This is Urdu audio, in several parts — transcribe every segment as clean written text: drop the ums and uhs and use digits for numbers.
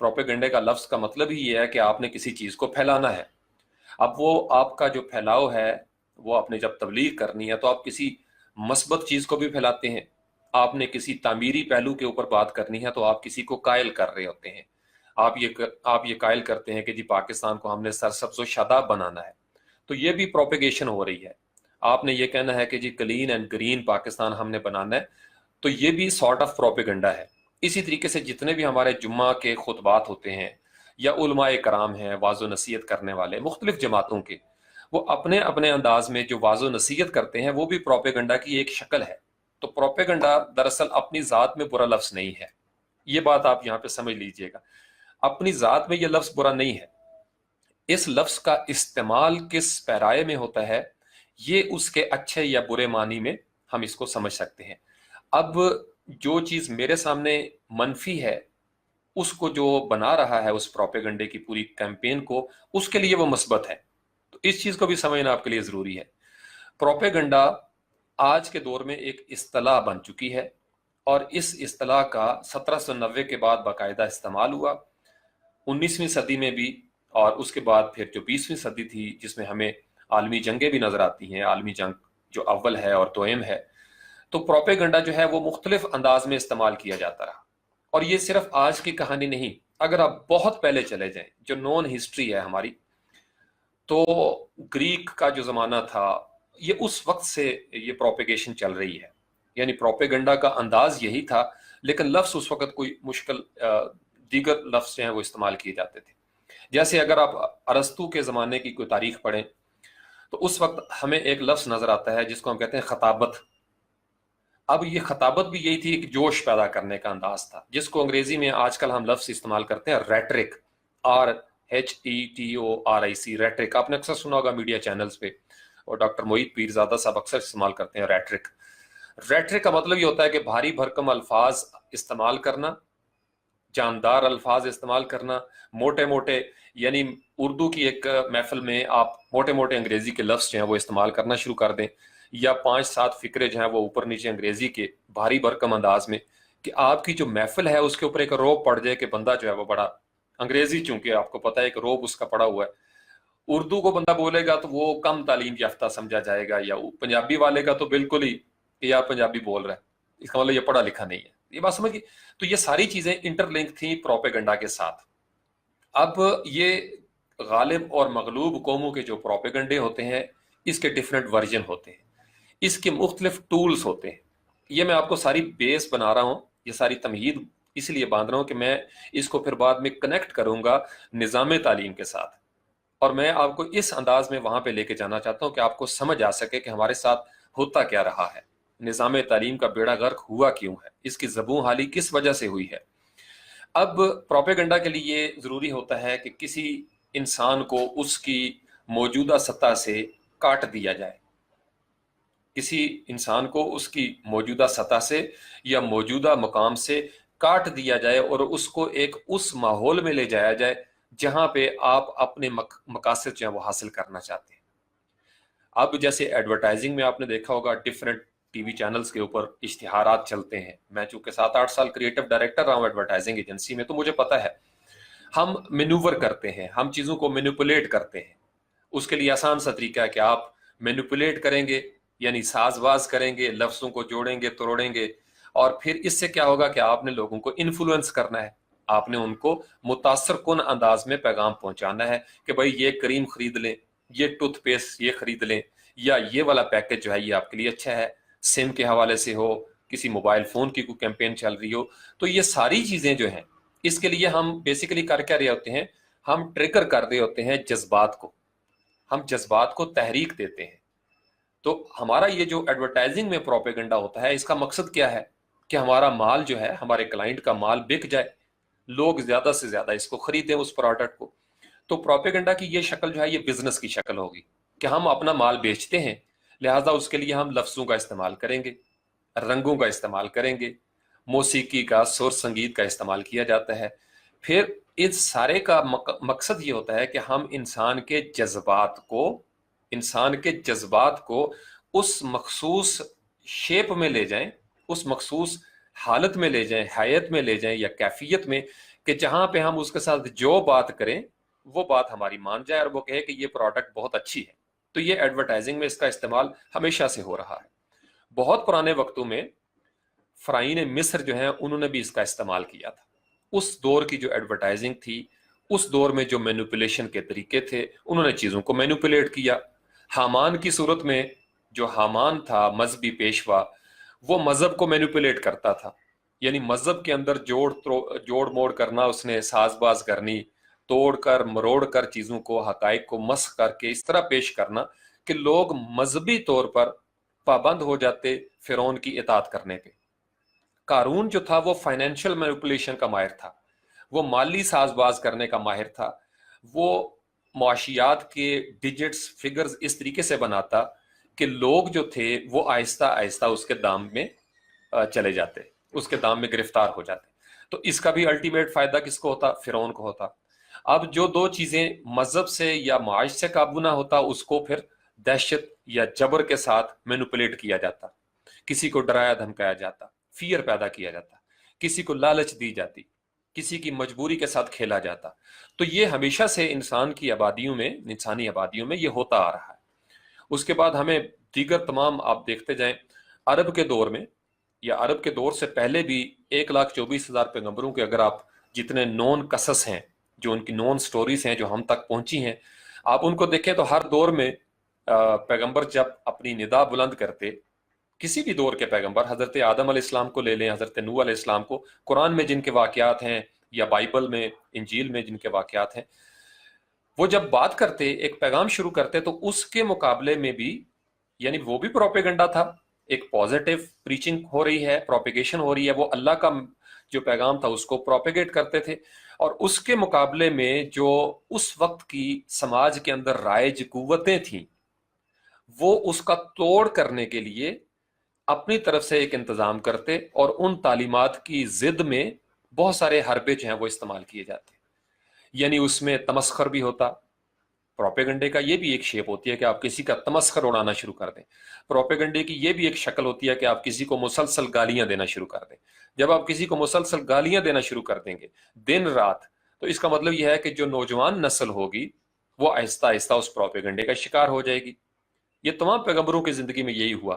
پروپیگنڈے کا لفظ کا مطلب ہی یہ ہے کہ آپ نے کسی چیز کو پھیلانا ہے. اب وہ آپ کا جو پھیلاؤ ہے وہ آپ نے جب تبلیغ کرنی ہے تو آپ کسی مثبت چیز کو بھی پھیلاتے ہیں. آپ نے کسی تعمیری پہلو کے اوپر بات کرنی ہے تو آپ کسی کو قائل کر رہے ہوتے ہیں. آپ یہ قائل کرتے ہیں کہ جی پاکستان کو ہم نے سرسبز و شاداب بنانا ہے، تو یہ بھی پروپیگیشن ہو رہی ہے. آپ نے یہ کہنا ہے کہ جی کلین اینڈ گرین پاکستان ہم نے بنانا ہے، تو یہ بھی سارٹ آف پروپیگنڈا ہے. اسی طریقے سے جتنے بھی ہمارے جمعہ کے خطبات ہوتے ہیں یا علماء کرام ہیں واعظ و نصیحت کرنے والے مختلف جماعتوں کے، وہ اپنے اپنے انداز میں جو واعظ و نصیحت کرتے ہیں وہ بھی پروپیگنڈا کی ایک شکل ہے. تو پروپیگنڈا دراصل اپنی ذات میں برا لفظ نہیں ہے، یہ بات آپ یہاں پہ سمجھ لیجئے گا. اپنی ذات میں یہ لفظ برا نہیں ہے، اس لفظ کا استعمال کس پیرائے میں ہوتا ہے یہ اس کے اچھے یا برے معنی میں ہم اس کو سمجھ سکتے ہیں. اب جو چیز میرے سامنے منفی ہے اس کو جو بنا رہا ہے اس پروپیگنڈے کی پوری کیمپین کو، اس کے لیے وہ مثبت ہے. تو اس چیز کو بھی سمجھنا آپ کے لیے ضروری ہے. پروپیگنڈا آج کے دور میں ایک اصطلاح بن چکی ہے، اور اس اصطلاح کا 1790 کے بعد باقاعدہ استعمال ہوا، 19ویں صدی میں بھی، اور اس کے بعد پھر جو 20ویں صدی تھی جس میں ہمیں عالمی جنگیں بھی نظر آتی ہیں، عالمی جنگ جو اول ہے اور دوئم ہے، تو پروپیگنڈا جو ہے وہ مختلف انداز میں استعمال کیا جاتا رہا. اور یہ صرف آج کی کہانی نہیں، اگر آپ بہت پہلے چلے جائیں جو نون ہسٹری ہے ہماری، تو گریک کا جو زمانہ تھا یہ اس وقت سے یہ پروپیگیشن چل رہی ہے. یعنی پروپیگنڈا کا انداز یہی تھا، لیکن لفظ اس وقت کوئی مشکل دیگر لفظ جو ہیں وہ استعمال کیے جاتے تھے. جیسے اگر آپ ارسطو کے زمانے کی کوئی تاریخ پڑھیں تو اس وقت ہمیں ایک لفظ نظر آتا ہے جس کو ہم کہتے ہیں خطابت. اب یہ خطابت بھی یہی تھی، ایک جوش پیدا کرنے کا انداز تھا، جس کو انگریزی میں آج کل ہم لفظ استعمال کرتے ہیں ریٹرک، RHETORIC، ریٹرک. آپ نے اکثر سنا ہوگا میڈیا چینلز پہ، اور ڈاکٹر موہت پیرزادہ صاحب اکثر استعمال کرتے ہیں ریٹرک. ریٹرک کا مطلب یہ ہوتا ہے کہ بھاری بھرکم الفاظ استعمال کرنا، جاندار الفاظ استعمال کرنا، موٹے موٹے، یعنی اردو کی ایک محفل میں آپ موٹے موٹے انگریزی کے لفظ جو ہیں وہ استعمال کرنا شروع کر دیں، یا 5-7 فقرے جو ہیں وہ اوپر نیچے انگریزی کے بھاری بھرکم انداز میں، کہ آپ کی جو محفل ہے اس کے اوپر ایک روب پڑ جائے کہ بندہ جو ہے وہ بڑا انگریزی، چونکہ آپ کو پتہ ہے ایک روب اس کا پڑا ہوا ہے. اردو کو بندہ بولے گا تو وہ کم تعلیم یافتہ سمجھا جائے گا، یا پنجابی والے کا تو بالکل ہی یا پنجابی بول رہا ہے، اس کا مطلب یہ پڑھا لکھا نہیں ہے. یہ بات سمجھ گئی؟ تو یہ ساری چیزیں انٹر لنک تھیں پروپیگنڈا کے ساتھ. اب یہ غالب اور مغلوب قوموں کے جو پروپیگنڈے ہوتے ہیں اس کے ڈیفرنٹ ورژن ہوتے ہیں، اس کے مختلف ٹولز ہوتے ہیں. یہ میں آپ کو ساری بیس بنا رہا ہوں، یہ ساری تمہید اس لیے باندھ رہا ہوں کہ میں اس کو پھر بعد میں کنیکٹ کروں گا نظام تعلیم کے ساتھ، اور میں آپ کو اس انداز میں وہاں پہ لے کے جانا چاہتا ہوں کہ آپ کو سمجھ آ سکے کہ ہمارے ساتھ ہوتا کیا رہا ہے، نظام تعلیم کا بیڑا غرق ہوا کیوں ہے، اس کی زبوں حالی کس وجہ سے ہوئی ہے. اب پروپیگنڈا کے لیے ضروری ہوتا ہے کہ کسی انسان کو اس کی موجودہ سطح سے کاٹ دیا جائے، کسی انسان کو اس کی موجودہ سطح سے یا موجودہ مقام سے کاٹ دیا جائے، اور اس کو ایک اس ماحول میں لے جایا جائے جہاں پہ آپ اپنے مقاصد جو ہیں وہ حاصل کرنا چاہتے ہیں. اب جیسے ایڈورٹائزنگ میں آپ نے دیکھا ہوگا ڈیفرنٹ ٹی وی چینلز کے اوپر اشتہارات چلتے ہیں. میں چونکہ 7-8 سال کریٹو ڈائریکٹر رہا ہوں ایڈورٹائزنگ ایجنسی میں، تو مجھے پتا ہے ہم مینوور کرتے ہیں، ہم چیزوں کو مینوپولیٹ کرتے ہیں. اس کے لیے آسان سا طریقہ ہے کہ آپ مینوپولیٹ کریں گے، یعنی ساز باز کریں گے، لفظوں کو جوڑیں گے توڑیں گے، اور پھر اس سے کیا ہوگا کہ آپ نے لوگوں کو انفلوئنس کرنا ہے، آپ نے ان کو متاثر کن انداز میں پیغام پہنچانا ہے کہ بھائی یہ کریم خرید لیں، یہ ٹوتھ پیسٹ یہ خرید لیں، یا یہ والا پیکج جو ہے یہ آپ کے لیے اچھا ہے. سم کے حوالے سے ہو، کسی موبائل فون کی کوئی کیمپین چل رہی ہو، تو یہ ساری چیزیں جو ہیں اس کے لیے ہم بیسیکلی کر کیا رہے ہوتے ہیں، ہم ٹریگر کر رہے ہوتے ہیں جذبات کو، ہم جذبات کو تحریک دیتے ہیں. تو ہمارا یہ جو ایڈورٹائزنگ میں پروپیگنڈا ہوتا ہے اس کا مقصد کیا ہے کہ ہمارا مال جو ہے، ہمارے کلائنٹ کا مال بک جائے، لوگ زیادہ سے زیادہ اس کو خریدیں اس پروڈکٹ کو. تو پروپیگنڈا کی یہ شکل جو ہے یہ بزنس کی شکل ہوگی کہ ہم اپنا مال بیچتے ہیں، لہٰذا اس کے لیے ہم لفظوں کا استعمال کریں گے، رنگوں کا استعمال کریں گے، موسیقی کا، سر سنگیت کا استعمال کیا جاتا ہے. پھر اس سارے کا مقصد یہ ہوتا ہے کہ ہم انسان کے جذبات کو اس مخصوص شیپ میں لے جائیں، اس مخصوص حالت میں لے جائیں، حیت میں لے جائیں یا کیفیت میں، کہ جہاں پہ ہم اس کے ساتھ جو بات کریں وہ بات ہماری مان جائے اور وہ کہے کہ یہ پروڈکٹ بہت اچھی ہے. تو یہ ایڈورٹائزنگ میں اس کا استعمال ہمیشہ سے ہو رہا ہے. بہت پرانے وقتوں میں فرعین مصر جو ہیں انہوں نے بھی اس کا استعمال کیا تھا. اس دور کی جو ایڈورٹائزنگ تھی، اس دور میں جو مینوپولیشن کے طریقے تھے، انہوں نے چیزوں کو مینوپولیٹ کیا. حامان کی صورت میں جو حامان تھا مذہبی پیشوا، وہ مذہب کو مینوپولیٹ کرتا تھا. یعنی مذہب کے اندر جوڑ موڑ کرنا، اس نے ساز باز کرنی، توڑ کر مروڑ کر چیزوں کو، حقائق کو مسخ کر کے اس طرح پیش کرنا کہ لوگ مذہبی طور پر پابند ہو جاتے فرعون کی اطاعت کرنے پہ. قارون جو تھا وہ فائنینشیل مینوپولیشن کا ماہر تھا، وہ مالی ساز باز کرنے کا ماہر تھا. وہ معاشیات کے ڈیجٹس فگرز اس طریقے سے بناتا کہ لوگ جو تھے وہ آہستہ آہستہ اس کے دام میں چلے جاتے، اس کے دام میں گرفتار ہو جاتے. تو اس کا بھی الٹیمیٹ فائدہ کس کو ہوتا؟ فرعون کو ہوتا. اب جو دو چیزیں مذہب سے یا معاش سے قابو نہ ہوتا، اس کو پھر دہشت یا جبر کے ساتھ مینوپولیٹ کیا جاتا. کسی کو ڈرایا دھمکایا جاتا، فیئر پیدا کیا جاتا، کسی کو لالچ دی جاتی، کسی کی مجبوری کے ساتھ کھیلا جاتا. تو یہ ہمیشہ سے انسانی آبادیوں میں یہ ہوتا آ رہا ہے. اس کے بعد ہمیں دیگر تمام آپ دیکھتے جائیں، عرب کے دور میں یا عرب کے دور سے پہلے بھی 1,24,000 پیغمبروں کے اگر آپ جتنے نون قصص ہیں، جو ان کی نون سٹوریز ہیں جو ہم تک پہنچی ہیں، آپ ان کو دیکھیں تو ہر دور میں پیغمبر جب اپنی ندا بلند کرتے، کسی بھی دور کے پیغمبر، حضرت آدم علیہ السلام کو لے لیں، حضرت نوح علیہ السلام کو، قرآن میں جن کے واقعات ہیں یا بائبل میں انجیل میں جن کے واقعات ہیں، وہ جب بات کرتے، ایک پیغام شروع کرتے، تو اس کے مقابلے میں بھی، یعنی وہ بھی پروپیگنڈا تھا، ایک پازیٹیو پریچنگ ہو رہی ہے، پروپیگیشن ہو رہی ہے، وہ اللہ کا جو پیغام تھا اس کو پروپیگیٹ کرتے تھے. اور اس کے مقابلے میں جو اس وقت کی سماج کے اندر رائج قوتیں تھیں، وہ اس کا توڑ کرنے کے لیے اپنی طرف سے ایک انتظام کرتے، اور ان تعلیمات کی ضد میں بہت سارے حربے جو ہیں وہ استعمال کیے جاتے. یعنی اس میں تمسخر بھی ہوتا. پروپیگنڈے کا یہ بھی ایک شیپ ہوتی ہے کہ آپ کسی کا تمسخر اڑانا شروع کر دیں. پروپیگنڈے کی یہ بھی ایک شکل ہوتی ہے کہ آپ کسی کو مسلسل گالیاں دینا شروع کر دیں. جب آپ کسی کو مسلسل گالیاں دینا شروع کر دیں گے دن رات، تو اس کا مطلب یہ ہے کہ جو نوجوان نسل ہوگی وہ آہستہ آہستہ اس پروپیگنڈے کا شکار ہو جائے گی. یہ تمام پیغمبروں کی زندگی میں یہی ہوا.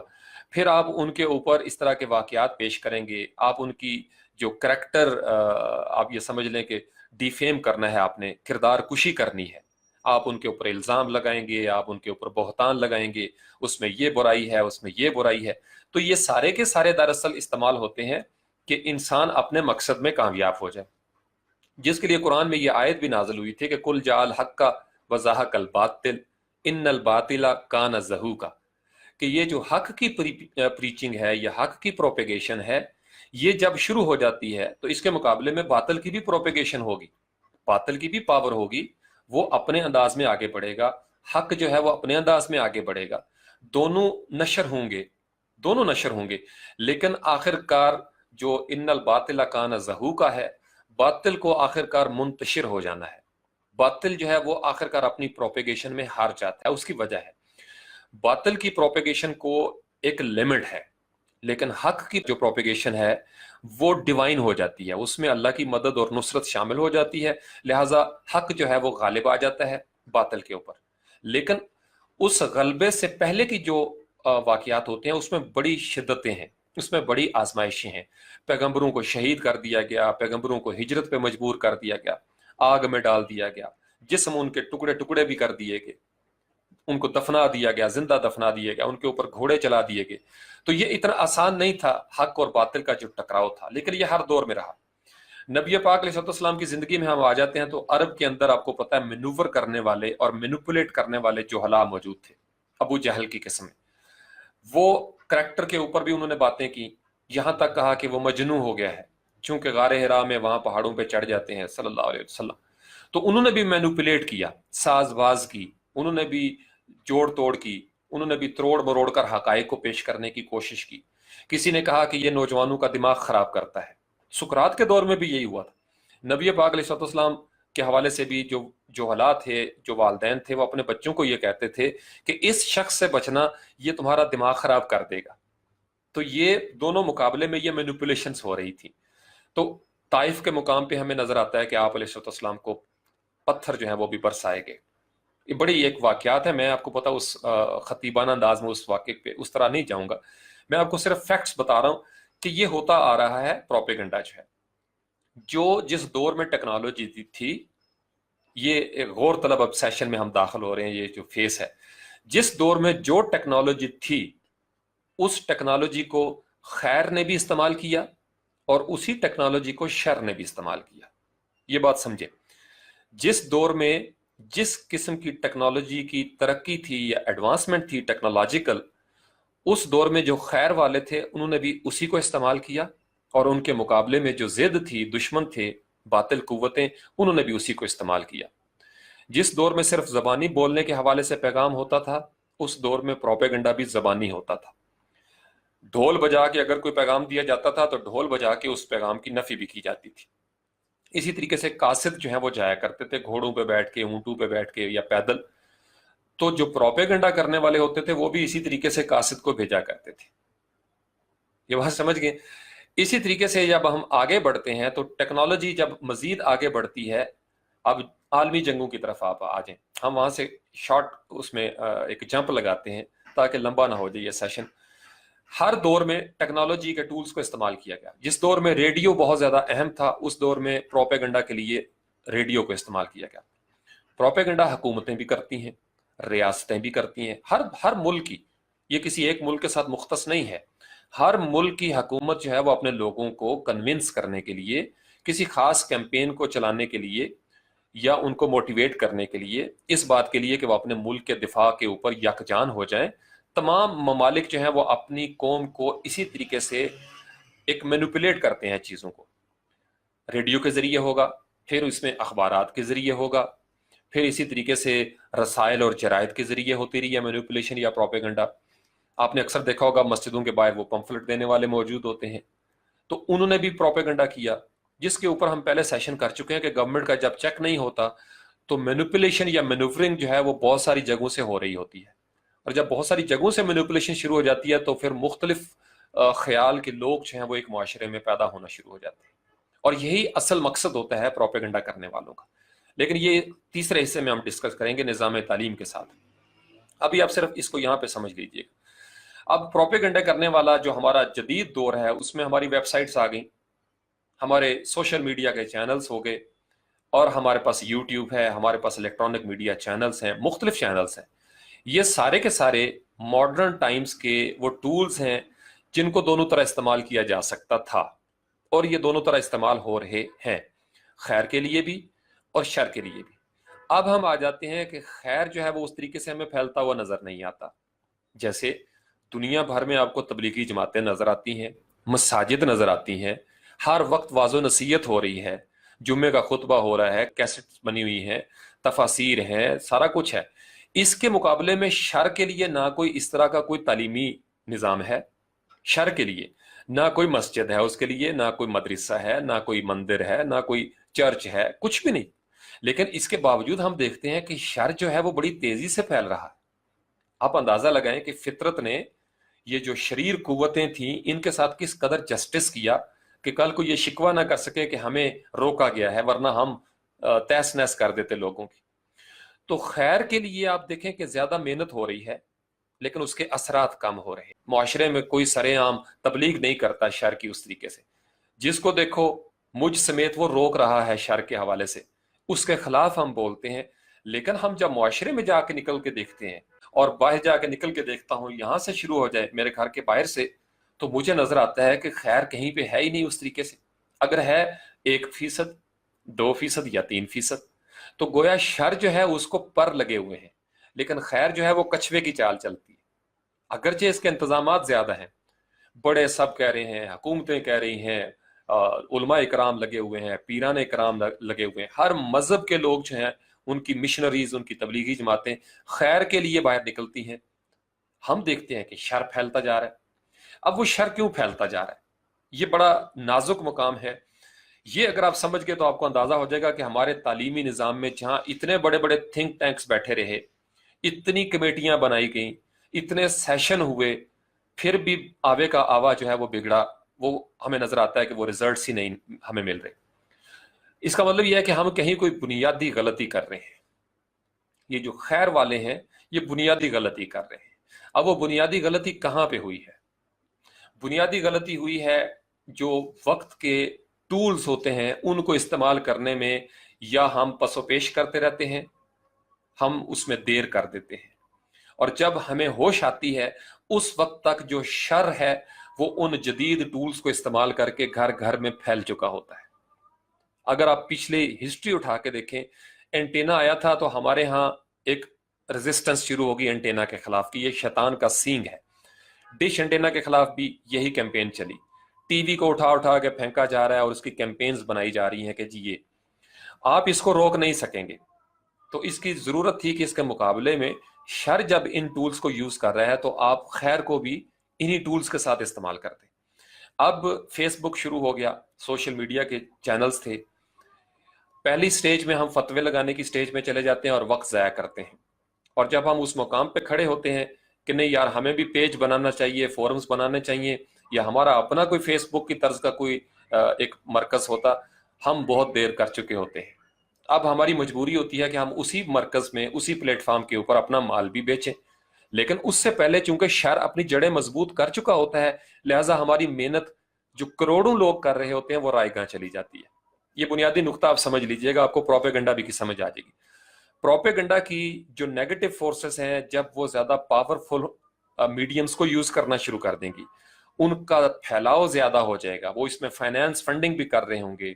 پھر آپ ان کے اوپر اس طرح کے واقعات پیش کریں گے، آپ ان کی جو کریکٹر، آپ یہ سمجھ لیں کہ ڈیفیم کرنا ہے، آپ نے کردار کشی کرنی ہے، آپ ان کے اوپر الزام لگائیں گے، آپ ان کے اوپر بہتان لگائیں گے، اس میں یہ برائی ہے، اس میں یہ برائی ہے. تو یہ سارے کے سارے دراصل استعمال ہوتے ہیں کہ انسان اپنے مقصد میں کامیاب ہو جائے، جس کے لیے قرآن میں یہ آیت بھی نازل ہوئی تھی کہ کل جعل حق کا وضاحق الباطل ان الباطل کان زہوقا، کہ یہ جو حق کی پریچنگ ہے یا حق کی پروپیگیشن ہے، یہ جب شروع ہو جاتی ہے تو اس کے مقابلے میں باطل کی بھی پروپیگیشن ہوگی، باطل کی بھی پاور ہوگی. وہ اپنے انداز میں آگے بڑھے گا، حق جو ہے وہ اپنے انداز میں آگے بڑھے گا. دونوں نشر ہوں گے. لیکن آخر کار جو ان الباطل کان زہوقا ہے، باطل کو آخر کار منتشر ہو جانا ہے. باطل جو ہے وہ آخر کار اپنی پروپیگیشن میں ہار جاتا ہے. اس کی وجہ ہے باطل کی پروپیگیشن کو ایک لمٹ ہے، لیکن حق کی جو پروپیگیشن ہے وہ ڈیوائن ہو جاتی ہے، اس میں اللہ کی مدد اور نصرت شامل ہو جاتی ہے. لہٰذا حق جو ہے وہ غالب آ جاتا ہے باطل کے اوپر. لیکن اس غلبے سے پہلے کی جو واقعات ہوتے ہیں اس میں بڑی شدتیں ہیں، اس میں بڑی آزمائشیں ہیں. پیغمبروں کو شہید کر دیا گیا، پیغمبروں کو ہجرت پہ مجبور کر دیا گیا، آگ میں ڈال دیا گیا، جسم ان کے ٹکڑے ٹکڑے بھی کر دیے گئے، ان کو دفنا دیا گیا، زندہ دفنا دیے گیا، ان کے اوپر گھوڑے چلا دیے گئے. تو یہ اتنا آسان نہیں تھا حق اور باطل کا جو ٹکراؤ تھا، لیکن یہ ہر دور میں رہا. نبی پاک علیہ السلام کی زندگی میں ہم آ جاتے ہیں تو عرب کے اندر آپ کو پتہ ہے مینوور کرنے والے اور مینوپولیٹ کرنے والے جوہلا موجود تھے. ابو جہل کی قسم، وہ کریکٹر کے اوپر بھی انہوں نے باتیں کی، یہاں تک کہا کہ وہ مجنون ہو گیا ہے، چونکہ غار حرا میں وہاں پہاڑوں پہ چڑھ جاتے ہیں صلی اللہ علیہ وسلم. تو انہوں نے بھی مینوپولیٹ کیا، ساز باز کی، انہوں نے بھی جوڑ توڑ کی، انہوں نے بھی تروڑ مروڑ کر حقائق کو پیش کرنے کی کوشش کی. کسی نے کہا کہ یہ نوجوانوں کا دماغ خراب کرتا ہے. سقراط کے دور میں بھی یہی ہوا تھا. نبی پاک علیہ السلام کے حوالے سے بھی جو حالات تھے، جو والدین تھے، وہ اپنے بچوں کو یہ کہتے تھے کہ اس شخص سے بچنا، یہ تمہارا دماغ خراب کر دے گا. تو یہ دونوں مقابلے میں یہ مینوپولیشنز ہو رہی تھی. تو طائف کے مقام پہ ہمیں نظر آتا ہے کہ آپ علیہ السلام کو پتھر جو ہیں وہ بھی برسائے گئے. یہ بڑی ایک واقعات ہے. میں آپ کو پتا اس خطیبانہ انداز میں اس واقعے پہ اس طرح نہیں جاؤں گا. میں آپ کو صرف فیکٹس بتا رہا ہوں کہ یہ ہوتا آ رہا ہے. پروپیگنڈا جو ہے، جو جس دور میں ٹیکنالوجی تھی، یہ ایک غور طلب اب سیشن میں ہم داخل ہو رہے ہیں. یہ جو فیس ہے، جس دور میں جو ٹیکنالوجی تھی، اس ٹیکنالوجی کو خیر نے بھی استعمال کیا اور اسی ٹیکنالوجی کو شر نے بھی استعمال کیا. یہ بات سمجھے. جس دور میں جس قسم کی ٹیکنالوجی کی ترقی تھی یا ایڈوانسمنٹ تھی ٹیکنالوجیکل، اس دور میں جو خیر والے تھے انہوں نے بھی اسی کو استعمال کیا، اور ان کے مقابلے میں جو ضد تھی، دشمن تھے، باطل قوتیں، انہوں نے بھی اسی کو استعمال کیا. جس دور میں صرف زبانی بولنے کے حوالے سے پیغام ہوتا تھا، اس دور میں پروپیگنڈا بھی زبانی ہوتا تھا. ڈھول بجا کے اگر کوئی پیغام دیا جاتا تھا تو ڈھول بجا کے اس پیغام کی نفی بھی کی جاتی تھی. اسی طریقے سے قاصد جو ہیں وہ جایا کرتے تھے گھوڑوں پہ بیٹھ کے، اونٹوں پہ بیٹھ کے یا پیدل. تو جو پروپیگنڈا کرنے والے ہوتے تھے وہ بھی اسی طریقے سے قاصد کو بھیجا کرتے تھے. یہ بات سمجھ گئے. اسی طریقے سے جب ہم آگے بڑھتے ہیں تو ٹیکنالوجی جب مزید آگے بڑھتی ہے، اب عالمی جنگوں کی طرف آپ آ جائیں. ہم وہاں سے شارٹ اس میں ایک جمپ لگاتے ہیں تاکہ لمبا نہ ہو جائے یہ سیشن. ہر دور میں ٹیکنالوجی کے ٹولز کو استعمال کیا گیا. جس دور میں ریڈیو بہت زیادہ اہم تھا، اس دور میں پروپیگنڈا کے لیے ریڈیو کو استعمال کیا گیا. پروپیگنڈا حکومتیں بھی کرتی ہیں، ریاستیں بھی کرتی ہیں. ہر ملک کی، یہ کسی ایک ملک کے ساتھ مختص نہیں ہے. ہر ملک کی حکومت جو ہے وہ اپنے لوگوں کو کنونس کرنے کے لیے، کسی خاص کیمپین کو چلانے کے لیے یا ان کو موٹیویٹ کرنے کے لیے، اس بات کے لیے کہ وہ اپنے ملک کے دفاع کے اوپر یکجان ہو جائیں. تمام ممالک جو ہیں وہ اپنی قوم کو اسی طریقے سے ایک مینوپولیٹ کرتے ہیں چیزوں کو. ریڈیو کے ذریعے ہوگا، پھر اس میں اخبارات کے ذریعے ہوگا، پھر اسی طریقے سے رسائل اور جرائد کے ذریعے ہوتی رہی ہے مینوپولیشن یا پروپیگنڈا. آپ نے اکثر دیکھا ہوگا مسجدوں کے باہر وہ پمفلٹ دینے والے موجود ہوتے ہیں، تو انہوں نے بھی پروپیگنڈا کیا، جس کے اوپر ہم پہلے سیشن کر چکے ہیں کہ گورنمنٹ کا جب چیک نہیں ہوتا تو مینوپولیشن یا مینوورنگ جو ہے وہ بہت ساری جگہوں سے ہو رہی ہوتی ہے. اور جب بہت ساری جگہوں سے مینوپولیشن شروع ہو جاتی ہے تو پھر مختلف خیال کے لوگ جو ہیں وہ ایک معاشرے میں پیدا ہونا شروع ہو جاتے ہیں. اور یہی اصل مقصد ہوتا ہے پروپیگنڈا کرنے والوں کا. لیکن یہ تیسرے حصے میں ہم ڈسکس کریں گے نظام تعلیم کے ساتھ. ابھی آپ صرف اس کو یہاں پہ سمجھ لیجئے. اب پروپیگنڈا کرنے والا جو ہمارا جدید دور ہے، اس میں ہماری ویب سائٹس آ گئیں، ہمارے سوشل میڈیا کے چینلز ہو گئے، اور ہمارے پاس یوٹیوب ہے، ہمارے پاس الیکٹرانک میڈیا چینلز ہیں، مختلف چینلز ہیں. یہ سارے کے سارے ماڈرن ٹائمز کے وہ ٹولز ہیں جن کو دونوں طرح استعمال کیا جا سکتا تھا، اور یہ دونوں طرح استعمال ہو رہے ہیں، خیر کے لیے بھی اور شر کے لیے بھی. اب ہم آ جاتے ہیں کہ خیر جو ہے وہ اس طریقے سے ہمیں پھیلتا ہوا نظر نہیں آتا. جیسے دنیا بھر میں آپ کو تبلیغی جماعتیں نظر آتی ہیں، مساجد نظر آتی ہیں، ہر وقت واضح نصیحت ہو رہی ہے، جمعے کا خطبہ ہو رہا ہے، کیسٹ بنی ہوئی ہیں، تفاسیر ہیں، سارا کچھ ہے. اس کے مقابلے میں شر کے لیے نہ کوئی اس طرح کا کوئی تعلیمی نظام ہے. شر کے لیے نہ کوئی مسجد ہے، اس کے لیے نہ کوئی مدرسہ ہے، نہ کوئی مندر ہے، نہ کوئی چرچ ہے، کچھ بھی نہیں. لیکن اس کے باوجود ہم دیکھتے ہیں کہ شر جو ہے وہ بڑی تیزی سے پھیل رہا ہے. آپ اندازہ لگائیں کہ فطرت نے یہ جو شریر قوتیں تھیں ان کے ساتھ کس قدر جسٹس کیا کہ کل کو یہ شکوہ نہ کر سکے کہ ہمیں روکا گیا ہے، ورنہ ہم تہس نہس کر دیتے لوگوں کی. تو خیر کے لیے آپ دیکھیں کہ زیادہ محنت ہو رہی ہے، لیکن اس کے اثرات کم ہو رہے ہیں. معاشرے میں کوئی سرے عام تبلیغ نہیں کرتا شر کی اس طریقے سے. جس کو دیکھو مجھ سمیت وہ روک رہا ہے شر کے حوالے سے، اس کے خلاف ہم بولتے ہیں. لیکن ہم جب معاشرے میں جا کے نکل کے دیکھتے ہیں، اور باہر جا کے نکل کے دیکھتا ہوں، یہاں سے شروع ہو جائے میرے گھر کے باہر سے، تو مجھے نظر آتا ہے کہ خیر کہیں پہ ہے ہی نہیں اس طریقے سے. اگر ہے 1%، 2% یا 3%، تو گویا شر جو ہے اس کو پر لگے ہوئے ہیں، لیکن خیر جو ہے وہ کچھوے کی چال چلتی ہے. اگرچہ اس کے انتظامات زیادہ ہیں، بڑے سب کہہ رہے ہیں، حکومتیں کہہ رہی ہیں، علماء اکرام لگے ہوئے ہیں، پیران اکرام لگے ہوئے ہیں، ہر مذہب کے لوگ جو ہیں ان کی مشنریز، ان کی تبلیغی جماعتیں خیر کے لیے باہر نکلتی ہیں. ہم دیکھتے ہیں کہ شر پھیلتا جا رہا ہے. اب وہ شر کیوں پھیلتا جا رہا ہے؟ یہ بڑا نازک مقام ہے. یہ اگر آپ سمجھ گئے تو آپ کو اندازہ ہو جائے گا کہ ہمارے تعلیمی نظام میں جہاں اتنے بڑے بڑے تھنک ٹینکس بیٹھے رہے، اتنی کمیٹیاں بنائی گئیں، اتنے سیشن ہوئے، پھر بھی آوے کا آوا جو ہے وہ بگڑا. وہ ہمیں نظر آتا ہے کہ وہ ریزلٹس ہی نہیں ہمیں مل رہے. اس کا مطلب یہ ہے کہ ہم کہیں کوئی بنیادی غلطی کر رہے ہیں. یہ جو خیر والے ہیں یہ بنیادی غلطی کر رہے ہیں. اب وہ بنیادی غلطی کہاں پہ ہوئی ہے؟ بنیادی غلطی ہوئی ہے جو وقت کے ٹولز ہوتے ہیں ان کو استعمال کرنے میں، یا ہم پس و پیش کرتے رہتے ہیں، ہم اس میں دیر کر دیتے ہیں، اور جب ہمیں ہوش آتی ہے اس وقت تک جو شر ہے وہ ان جدید ٹولز کو استعمال کر کے گھر گھر میں پھیل چکا ہوتا ہے. اگر آپ پچھلی ہسٹری اٹھا کے دیکھیں، اینٹینا آیا تھا تو ہمارے ہاں ایک ریزسٹنس شروع ہوگی اینٹینا کے خلاف کہ یہ شیطان کا سینگ ہے. ڈش اینٹینا کے خلاف بھی یہی کیمپین چلی. ٹی وی کو اٹھا اٹھا کے پھینکا جا رہا ہے اور اس کی کیمپینز بنائی جا رہی ہیں کہ جی یہ آپ اس کو روک نہیں سکیں گے. تو اس کی ضرورت تھی کہ اس کے مقابلے میں شر جب ان ٹولز کو یوز کر رہا ہے تو آپ خیر کو بھی انہی ٹولز کے ساتھ استعمال کرتے. اب فیس بک شروع ہو گیا، سوشل میڈیا کے چینلز تھے. پہلی سٹیج میں ہم فتوے لگانے کی سٹیج میں چلے جاتے ہیں اور وقت ضائع کرتے ہیں. اور جب ہم اس مقام پہ کھڑے ہوتے ہیں کہ نہیں یار ہمیں بھی پیج بنانا چاہیے، فورمز بنانے چاہیے، یا ہمارا اپنا کوئی فیس بک کی طرز کا کوئی ایک مرکز ہوتا، ہم بہت دیر کر چکے ہوتے ہیں. اب ہماری مجبوری ہوتی ہے کہ ہم اسی مرکز میں، اسی پلیٹ فارم کے اوپر اپنا مال بھی بیچیں. لیکن اس سے پہلے چونکہ شر اپنی جڑیں مضبوط کر چکا ہوتا ہے، لہٰذا ہماری محنت جو کروڑوں لوگ کر رہے ہوتے ہیں وہ رائے گاں چلی جاتی ہے. یہ بنیادی نقطہ آپ سمجھ لیجئے گا، آپ کو پروپیگنڈا بھی کی سمجھ آ جائے گی. پروپیگنڈا کی جو نیگیٹو فورسز ہیں جب وہ زیادہ پاورفل میڈیمز کو یوز کرنا شروع کر دیں گی، ان کا پھیلاؤ زیادہ ہو جائے گا. وہ اس میں فائنانس فنڈنگ بھی کر رہے ہوں گے،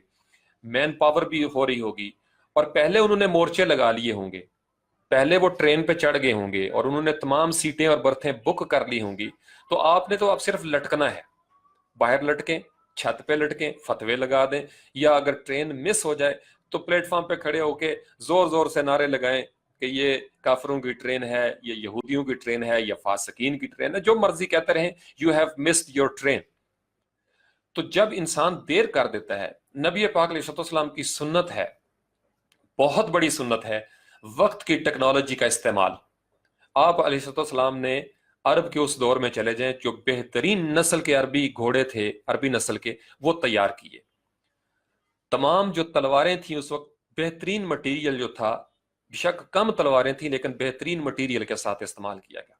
مین پاور بھی ہو رہی ہوگی، اور پہلے انہوں نے مورچے لگا لیے ہوں گے، پہلے وہ ٹرین پہ چڑھ گئے ہوں گے اور انہوں نے تمام سیٹیں اور برتھیں بک کر لی ہوں گی. تو آپ نے تو اب صرف لٹکنا ہے، باہر لٹکیں، چھت پہ لٹکیں، فتوے لگا دیں، یا اگر ٹرین مس ہو جائے تو پلیٹ فارم پہ کھڑے ہو کے زور زور سے نعرے لگائیں کہ یہ کافروں کی ٹرین ہے، یہ یہودیوں کی ٹرین ہے، یا فاسقین کی ٹرین ہے، جو مرضی کہتے رہیں، you have missed your train. تو جب انسان دیر کر دیتا ہے، نبی پاک علیہ السلام کی سنت ہے، بہت بڑی سنت ہے، وقت کی ٹیکنالوجی کا استعمال. آپ علیہ السلام نے عرب کے اس دور میں چلے جائیں، جو بہترین نسل کے عربی گھوڑے تھے، عربی نسل کے، وہ تیار کیے. تمام جو تلواریں تھیں اس وقت، بہترین مٹیریل جو تھا، بیشک کم تلواریں تھیں لیکن بہترین مٹیریل کے ساتھ استعمال کیا گیا.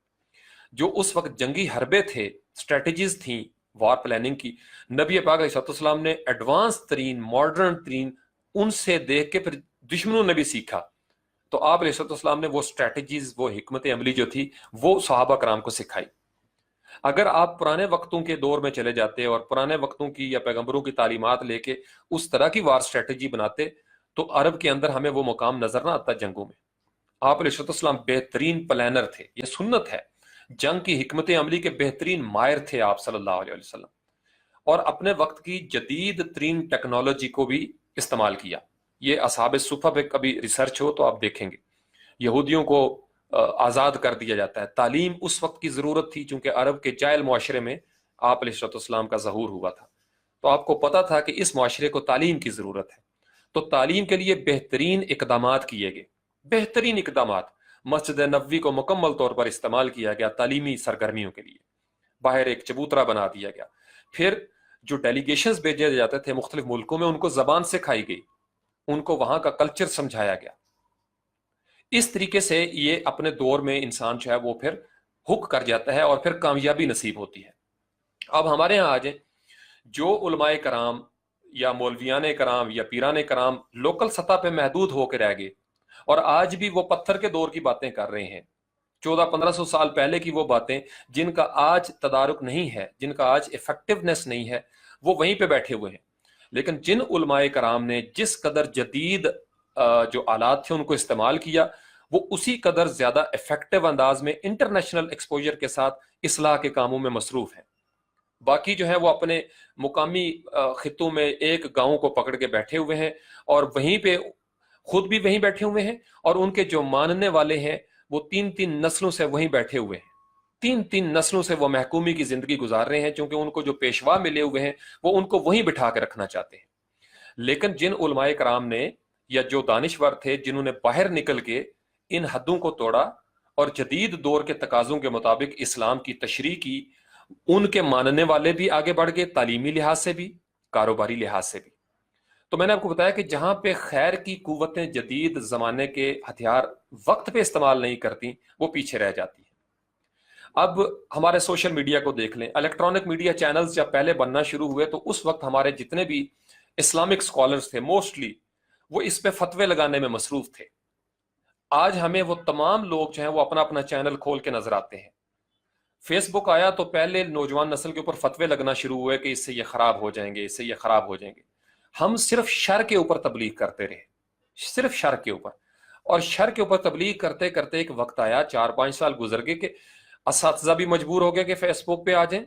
جو اس وقت جنگی حربے تھے، اسٹریٹجیز تھیں وار پلاننگ کی، نبی پاک علیہ السلام نے ایڈوانس ترین، ماڈرن ترین ان سے دیکھ کے پھر دشمنوں نے بھی سیکھا. تو آپ علیہ السلام نے وہ اسٹریٹجیز، وہ حکمت عملی جو تھی وہ صحابہ کرام کو سکھائی. اگر آپ پرانے وقتوں کے دور میں چلے جاتے اور پرانے وقتوں کی یا پیغمبروں کی تعلیمات لے کے اس طرح کی وار اسٹریٹجی بناتے تو عرب کے اندر ہمیں وہ مقام نظر نہ آتا جنگوں میں. آپ علیہ السلام بہترین پلانر تھے، یہ سنت ہے. جنگ کی حکمت عملی کے بہترین ماہر تھے آپ صلی اللہ علیہ وسلم، اور اپنے وقت کی جدید ترین ٹیکنالوجی کو بھی استعمال کیا. یہ اصحاب صفہ پہ کبھی ریسرچ ہو تو آپ دیکھیں گے، یہودیوں کو آزاد کر دیا جاتا ہے. تعلیم اس وقت کی ضرورت تھی چونکہ عرب کے جاہل معاشرے میں آپ علیہ السلام کا ظہور ہوا تھا، تو آپ کو پتا تھا کہ اس معاشرے کو تعلیم کی ضرورت ہے. تو تعلیم کے لیے بہترین اقدامات کیے گئے، بہترین اقدامات. مسجد نبوی کو مکمل طور پر استعمال کیا گیا تعلیمی سرگرمیوں کے لیے، باہر ایک چبوترا بنا دیا گیا. پھر جو ڈیلیگیشنز بھیجے جاتے تھے مختلف ملکوں میں، ان کو زبان سکھائی گئی، ان کو وہاں کا کلچر سمجھایا گیا. اس طریقے سے یہ اپنے دور میں انسان جو ہے وہ پھر ہک کر جاتا ہے اور پھر کامیابی نصیب ہوتی ہے. اب ہمارے ہاں آ جائیں، جو علماء کرام یا مولویان کرام یا پیران کرام لوکل سطح پہ محدود ہو کے رہ گئے اور آج بھی وہ پتھر کے دور کی باتیں کر رہے ہیں، 1400-1500 سال پہلے کی وہ باتیں جن کا آج تدارک نہیں ہے، جن کا آج افیکٹونیس نہیں ہے، وہ وہیں پہ بیٹھے ہوئے ہیں. لیکن جن علماء کرام نے جس قدر جدید جو آلات تھے ان کو استعمال کیا، وہ اسی قدر زیادہ افیکٹو انداز میں انٹرنیشنل ایکسپوجر کے ساتھ اصلاح کے کاموں میں مصروف ہیں. باقی جو ہے وہ اپنے مقامی خطوں میں ایک گاؤں کو پکڑ کے بیٹھے ہوئے ہیں، اور وہیں پہ خود بھی وہیں بیٹھے ہوئے ہیں، اور ان کے جو ماننے والے ہیں وہ 3 نسلوں سے وہیں بیٹھے ہوئے ہیں. 3 نسلوں سے وہ محکومی کی زندگی گزار رہے ہیں، چونکہ ان کو جو پیشوا ملے ہوئے ہیں وہ ان کو وہیں بٹھا کے رکھنا چاہتے ہیں. لیکن جن علماء کرام نے یا جو دانشور تھے جنہوں نے باہر نکل کے ان حدوں کو توڑا اور جدید دور کے تقاضوں کے مطابق اسلام کی تشریح کی، ان کے ماننے والے بھی آگے بڑھ گئے، تعلیمی لحاظ سے بھی، کاروباری لحاظ سے بھی. تو میں نے آپ کو بتایا کہ جہاں پہ خیر کی قوتیں جدید زمانے کے ہتھیار وقت پہ استعمال نہیں کرتی، وہ پیچھے رہ جاتی ہیں۔ اب ہمارے سوشل میڈیا کو دیکھ لیں، الیکٹرانک میڈیا چینلز جب پہلے بننا شروع ہوئے تو اس وقت ہمارے جتنے بھی اسلامک سکولرز تھے موسٹلی وہ اس پہ فتوے لگانے میں مصروف تھے۔ آج ہمیں وہ تمام لوگ جو ہیں وہ اپنا اپنا چینل کھول کے نظر آتے ہیں۔ فیس بک آیا تو پہلے نوجوان نسل کے اوپر فتوے لگنا شروع ہوئے کہ اس سے یہ خراب ہو جائیں گے، اس سے یہ خراب ہو جائیں گے۔ ہم صرف شر کے اوپر تبلیغ کرتے رہے، صرف شر کے اوپر، اور شر کے اوپر تبلیغ کرتے کرتے ایک وقت آیا، 4-5 سال گزر گئے کہ اساتذہ بھی مجبور ہو گئے کہ فیس بک پہ آ جائیں،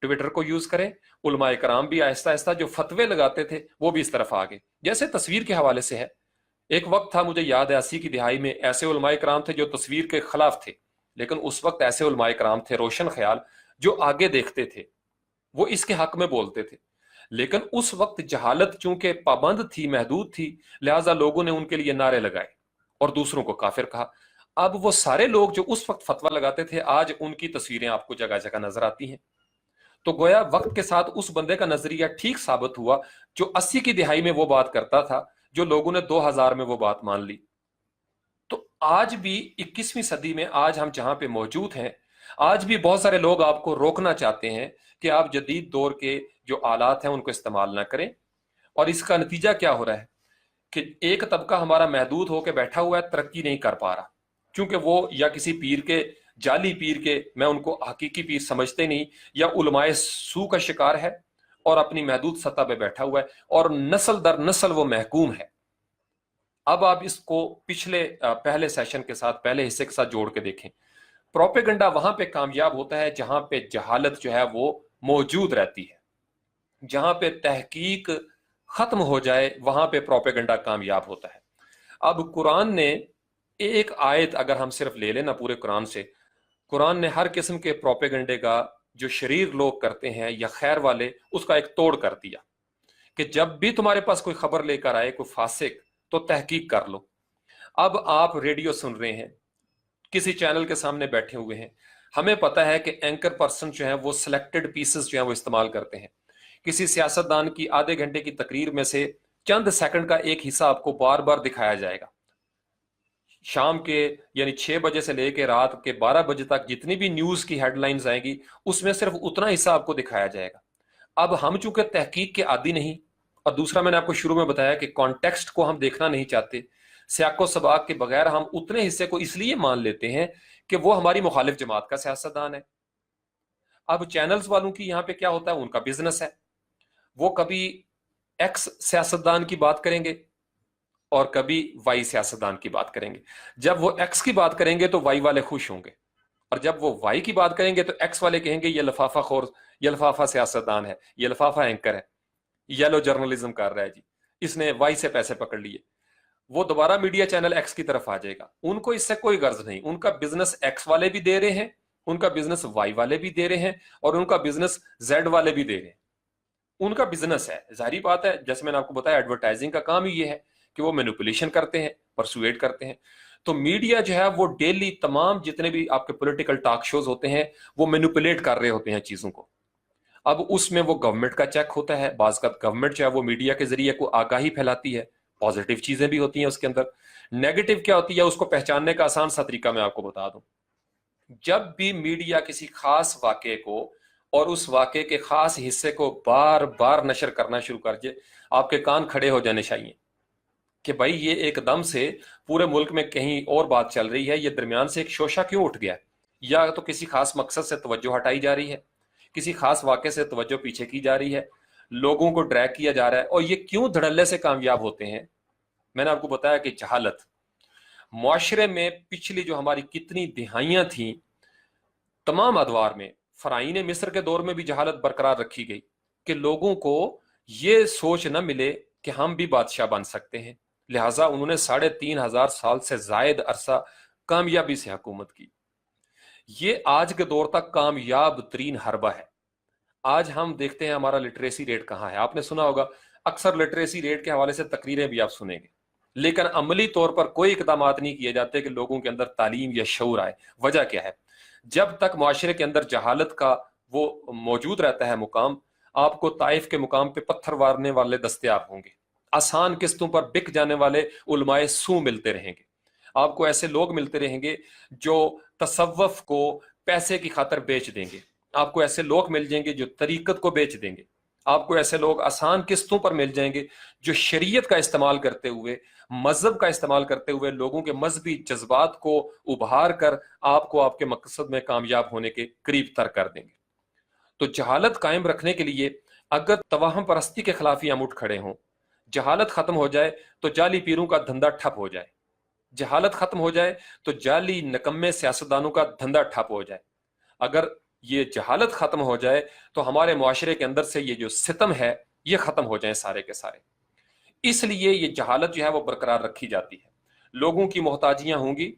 ٹویٹر کو یوز کریں، علماء کرام بھی آہستہ آہستہ جو فتوے لگاتے تھے وہ بھی اس طرف آ گئے۔ جیسے تصویر کے حوالے سے ہے، ایک وقت تھا، مجھے یاد ہے 80 کی دہائی میں، ایسے علماء کرام تھے جو تصویر کے خلاف تھے، لیکن اس وقت ایسے علماء کرام تھے روشن خیال جو آگے دیکھتے تھے، وہ اس کے حق میں بولتے تھے۔ لیکن اس وقت جہالت چونکہ پابند تھی، محدود تھی، لہٰذا لوگوں نے ان کے لیے نعرے لگائے اور دوسروں کو کافر کہا۔ اب وہ سارے لوگ جو اس وقت فتویٰ لگاتے تھے، آج ان کی تصویریں آپ کو جگہ جگہ نظر آتی ہیں۔ تو گویا وقت کے ساتھ اس بندے کا نظریہ ٹھیک ثابت ہوا جو 80 کی دہائی میں وہ بات کرتا تھا، جو لوگوں نے 2000 میں وہ بات مان لی۔ تو آج بھی 21ویں صدی میں آج ہم جہاں پہ موجود ہیں، آج بھی بہت سارے لوگ آپ کو روکنا چاہتے ہیں کہ آپ جدید دور کے جو آلات ہیں ان کو استعمال نہ کریں۔ اور اس کا نتیجہ کیا ہو رہا ہے کہ ایک طبقہ ہمارا محدود ہو کے بیٹھا ہوا ہے، ترقی نہیں کر پا رہا، کیونکہ وہ یا کسی پیر کے، جعلی پیر کے، میں ان کو حقیقی پیر سمجھتے نہیں، یا علماء سو کا شکار ہے اور اپنی محدود سطح پہ بیٹھا ہوا ہے، اور نسل در نسل وہ محکوم ہے۔ اب آپ اس کو پچھلے پہلے سیشن کے ساتھ، پہلے حصے کے ساتھ جوڑ کے دیکھیں، پروپیگنڈا وہاں پہ کامیاب ہوتا ہے جہاں پہ جہالت جو ہے وہ موجود رہتی ہے، جہاں پہ تحقیق ختم ہو جائے وہاں پہ پروپیگنڈا کامیاب ہوتا ہے۔ اب قرآن نے ایک آیت اگر ہم صرف لے لیں نا پورے قرآن سے، قرآن نے ہر قسم کے پروپیگنڈے کا جو شریر لوگ کرتے ہیں یا خیر والے، اس کا ایک توڑ کر دیا کہ جب بھی تمہارے پاس کوئی خبر لے کر آئے کوئی فاسق تو تحقیق کر لو۔ اب آپ ریڈیو سن رہے ہیں، کسی چینل کے سامنے بیٹھے ہوئے ہیں، ہمیں پتا ہے کہ اینکر پرسن جو ہیں وہ سلیکٹڈ پیسز جو ہیں وہ استعمال کرتے ہیں۔ کسی سیاستدان کی آدھے گھنٹے کی تقریر میں سے چند سیکنڈ کا ایک حصہ آپ کو بار بار دکھایا جائے گا۔ شام کے یعنی 6 بجے سے لے کے رات کے 12 بجے تک جتنی بھی نیوز کی ہیڈ لائنز آئیں گی، اس میں صرف اتنا حصہ آپ کو دکھایا جائے گا۔ اب ہم چونکہ تحقیق کے عادی نہیں، اور دوسرا میں نے آپ کو شروع میں بتایا کہ کانٹیکسٹ کو ہم دیکھنا نہیں چاہتے، سیاق و سباق کے بغیر ہم اتنے حصے کو اس لیے مان لیتے ہیں کہ وہ ہماری مخالف جماعت کا سیاستدان ہے۔ اب چینلز والوں کی یہاں پہ کیا ہوتا ہے، ان کا بزنس ہے، وہ کبھی ایکس سیاستدان کی بات کریں گے اور کبھی وائی سیاستدان کی بات کریں گے۔ جب وہ ایکس کی بات کریں گے تو وائی والے خوش ہوں گے، اور جب وہ وائی کی بات کریں گے تو ایکس والے کہیں گے یہ لفافہ خور، یہ لفافہ سیاستدان ہے، یہ لفافہ اینکر ہے، یلو جرنلزم کر رہا ہے جی، اس نے وائی سے پیسے پکڑ لیے۔ وہ دوبارہ میڈیا چینل ایکس کی طرف آ جائے گا، ان کو اس سے کوئی غرض نہیں، ان کا بزنس ایکس والے بھی دے رہے ہیں، ان کا بزنس وائی والے بھی دے رہے ہیں، اور ان کا بزنس زیڈ والے بھی دے رہے ہیں۔ ان کا بزنس ہے، ظاہری بات ہے، جیسے میں نے آپ کو بتایا ایڈورٹائزنگ کا کام ہی یہ ہے کہ وہ مینوپولیشن کرتے ہیں، پرسویٹ کرتے ہیں۔ تو میڈیا جو ہے وہ ڈیلی تمام جتنے بھی آپ کے پولیٹیکل ٹاک شوز ہوتے ہیں وہ مینوپولیٹ کر رہے ہوتے ہیں چیزوں کو۔ اب اس میں وہ گورنمنٹ کا چیک ہوتا ہے، بعض کا گورنمنٹ جو ہے وہ میڈیا کے ذریعے کو آگاہی پھیلاتی ہے، پازیٹیو چیزیں بھی ہوتی ہیں اس کے اندر، نیگیٹو کیا ہوتی ہے اس کو پہچاننے کا آسان سا طریقہ میں آپ کو بتا دوں۔ جب بھی میڈیا کسی خاص واقعے کو اور اس واقعے کے خاص حصے کو بار بار نشر کرنا شروع کر دے، آپ کے کان کھڑے ہو جانے چاہیے کہ بھائی یہ ایک دم سے پورے ملک میں کہیں اور بات چل رہی ہے، یہ درمیان سے ایک شوشہ کیوں اٹھ گیا ہے؟ یا تو کسی خاص مقصد سے توجہ ہٹائی جا رہی ہے، کسی خاص واقعے سے توجہ پیچھے کی جا رہی ہے، لوگوں کو ڈریگ کیا جا رہا ہے، اور یہ کیوں دھڑلے سے کامیاب ہوتے ہیں؟ میں نے آپ کو بتایا کہ جہالت معاشرے میں پچھلی جو ہماری کتنی دہائیاں تھیں، تمام ادوار میں، فرعین مصر کے دور میں بھی جہالت برقرار رکھی گئی کہ لوگوں کو یہ سوچ نہ ملے کہ ہم بھی بادشاہ بن سکتے ہیں، لہٰذا انہوں نے 3500 سال سے زائد عرصہ کامیابی سے حکومت کی۔ یہ آج کے دور تک کامیاب ترین حربہ ہے۔ آج ہم دیکھتے ہیں ہمارا لٹریسی ریٹ کہاں ہے، آپ نے سنا ہوگا اکثر لٹریسی ریٹ کے حوالے سے تقریریں بھی آپ سنیں گے، لیکن عملی طور پر کوئی اقدامات نہیں کیے جاتے کہ لوگوں کے اندر تعلیم یا شعور آئے۔ وجہ کیا ہے؟ جب تک معاشرے کے اندر جہالت کا وہ موجود رہتا ہے مقام، آپ کو طائف کے مقام پہ پتھر مارنے والے دستیاب ہوں گے، آسان قسطوں پر بک جانے والے علماء سو ملتے رہیں گے، آپ کو ایسے لوگ ملتے رہیں گے جو تصوف کو پیسے کی خاطر بیچ دیں گے، آپ کو ایسے لوگ مل جائیں گے جو طریقت کو بیچ دیں گے، آپ کو ایسے لوگ آسان قسطوں پر مل جائیں گے جو شریعت کا استعمال کرتے ہوئے، مذہب کا استعمال کرتے ہوئے لوگوں کے مذہبی جذبات کو ابھار کر آپ کو آپ کے مقصد میں کامیاب ہونے کے قریب تر کر دیں گے۔ تو جہالت قائم رکھنے کے لیے اگر توہم پرستی کے خلاف ہی ہم اٹھ کھڑے ہوں، جہالت ختم ہو جائے تو جعلی پیروں کا دھندا ٹھپ ہو جائے، جہالت ختم ہو جائے تو جعلی نکمے سیاستدانوں کا دھندا ٹھپ ہو جائے، اگر یہ جہالت ختم ہو جائے تو ہمارے معاشرے کے اندر سے یہ جو ستم ہے یہ ختم ہو جائیں سارے کے سارے۔ اس لیے یہ جہالت جو ہے وہ برقرار رکھی جاتی ہے، لوگوں کی محتاجیاں ہوں گی،